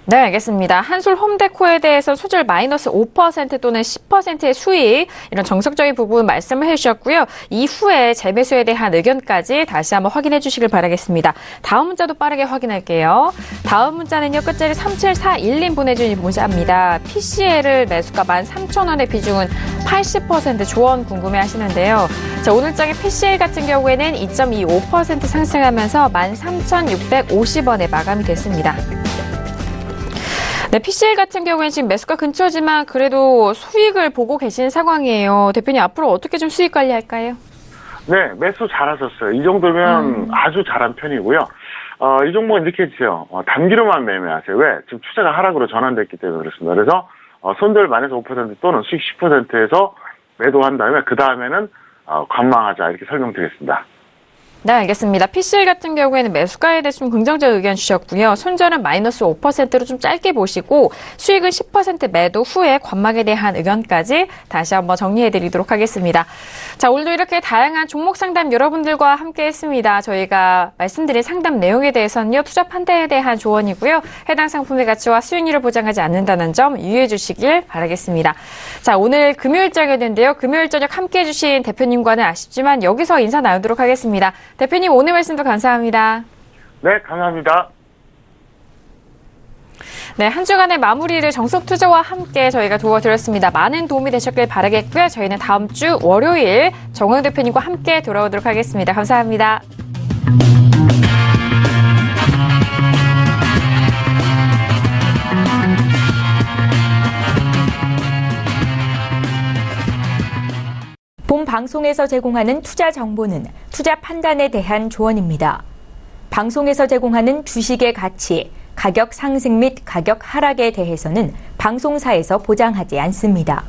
네, 알겠습니다. 한솔 홈데코에 대해서 소절 마이너스 5% 또는 10%의 수익 이런 정석적인 부분 말씀을 해주셨고요. 이후에 재매수에 대한 의견까지 다시 한번 확인해 주시길 바라겠습니다. 다음 문자도 빠르게 확인할게요. 다음 문자는요. 끝자리 3741님 보내주신 문자입니다. PCL을 매수가 13,000원의 비중은 80% 조언 궁금해 하시는데요. 자, 오늘장의 PCL 같은 경우에는 2.25% 상승하면서 13,650원에 마감이 됐습니다. 네, PCL 같은 경우에는 지금 매수가 근처지만 그래도 수익을 보고 계신 상황이에요. 대표님 앞으로 어떻게 좀 수익 관리할까요? 네, 매수 잘하셨어요. 이 정도면 아주 잘한 편이고요. 이 종목은 이렇게 해주세요. 단기로만 매매하세요. 왜? 지금 투자가 하락으로 전환됐기 때문에 그렇습니다. 그래서 손절 마이너스 5% 또는 수익 10%에서 매도한 다음에 그 다음에는 관망하자 이렇게 설명드리겠습니다. 네, 알겠습니다. PCL 같은 경우에는 매수가에 대해서 좀 긍정적 의견 주셨고요. 손절은 마이너스 5%로 좀 짧게 보시고 수익은 10% 매도 후에 관망에 대한 의견까지 다시 한번 정리해드리도록 하겠습니다. 자, 오늘도 이렇게 다양한 종목 상담 여러분들과 함께 했습니다. 저희가 말씀드린 상담 내용에 대해서는요. 투자 판단에 대한 조언이고요. 해당 상품의 가치와 수익률을 보장하지 않는다는 점 유의해 주시길 바라겠습니다. 자, 오늘 금요일장이었는데요. 금요일 저녁 함께 해주신 대표님과는 아쉽지만 여기서 인사 나누도록 하겠습니다. 대표님 오늘 말씀도 감사합니다. 네, 감사합니다. 네, 한 주간의 마무리를 정석투자와 함께 저희가 도와드렸습니다. 많은 도움이 되셨길 바라겠고요. 저희는 다음 주 월요일 정우영 대표님과 함께 돌아오도록 하겠습니다. 감사합니다. 본 방송에서 제공하는 투자 정보는 투자 판단에 대한 조언입니다. 방송에서 제공하는 주식의 가치, 가격 상승 및 가격 하락에 대해서는 방송사에서 보장하지 않습니다.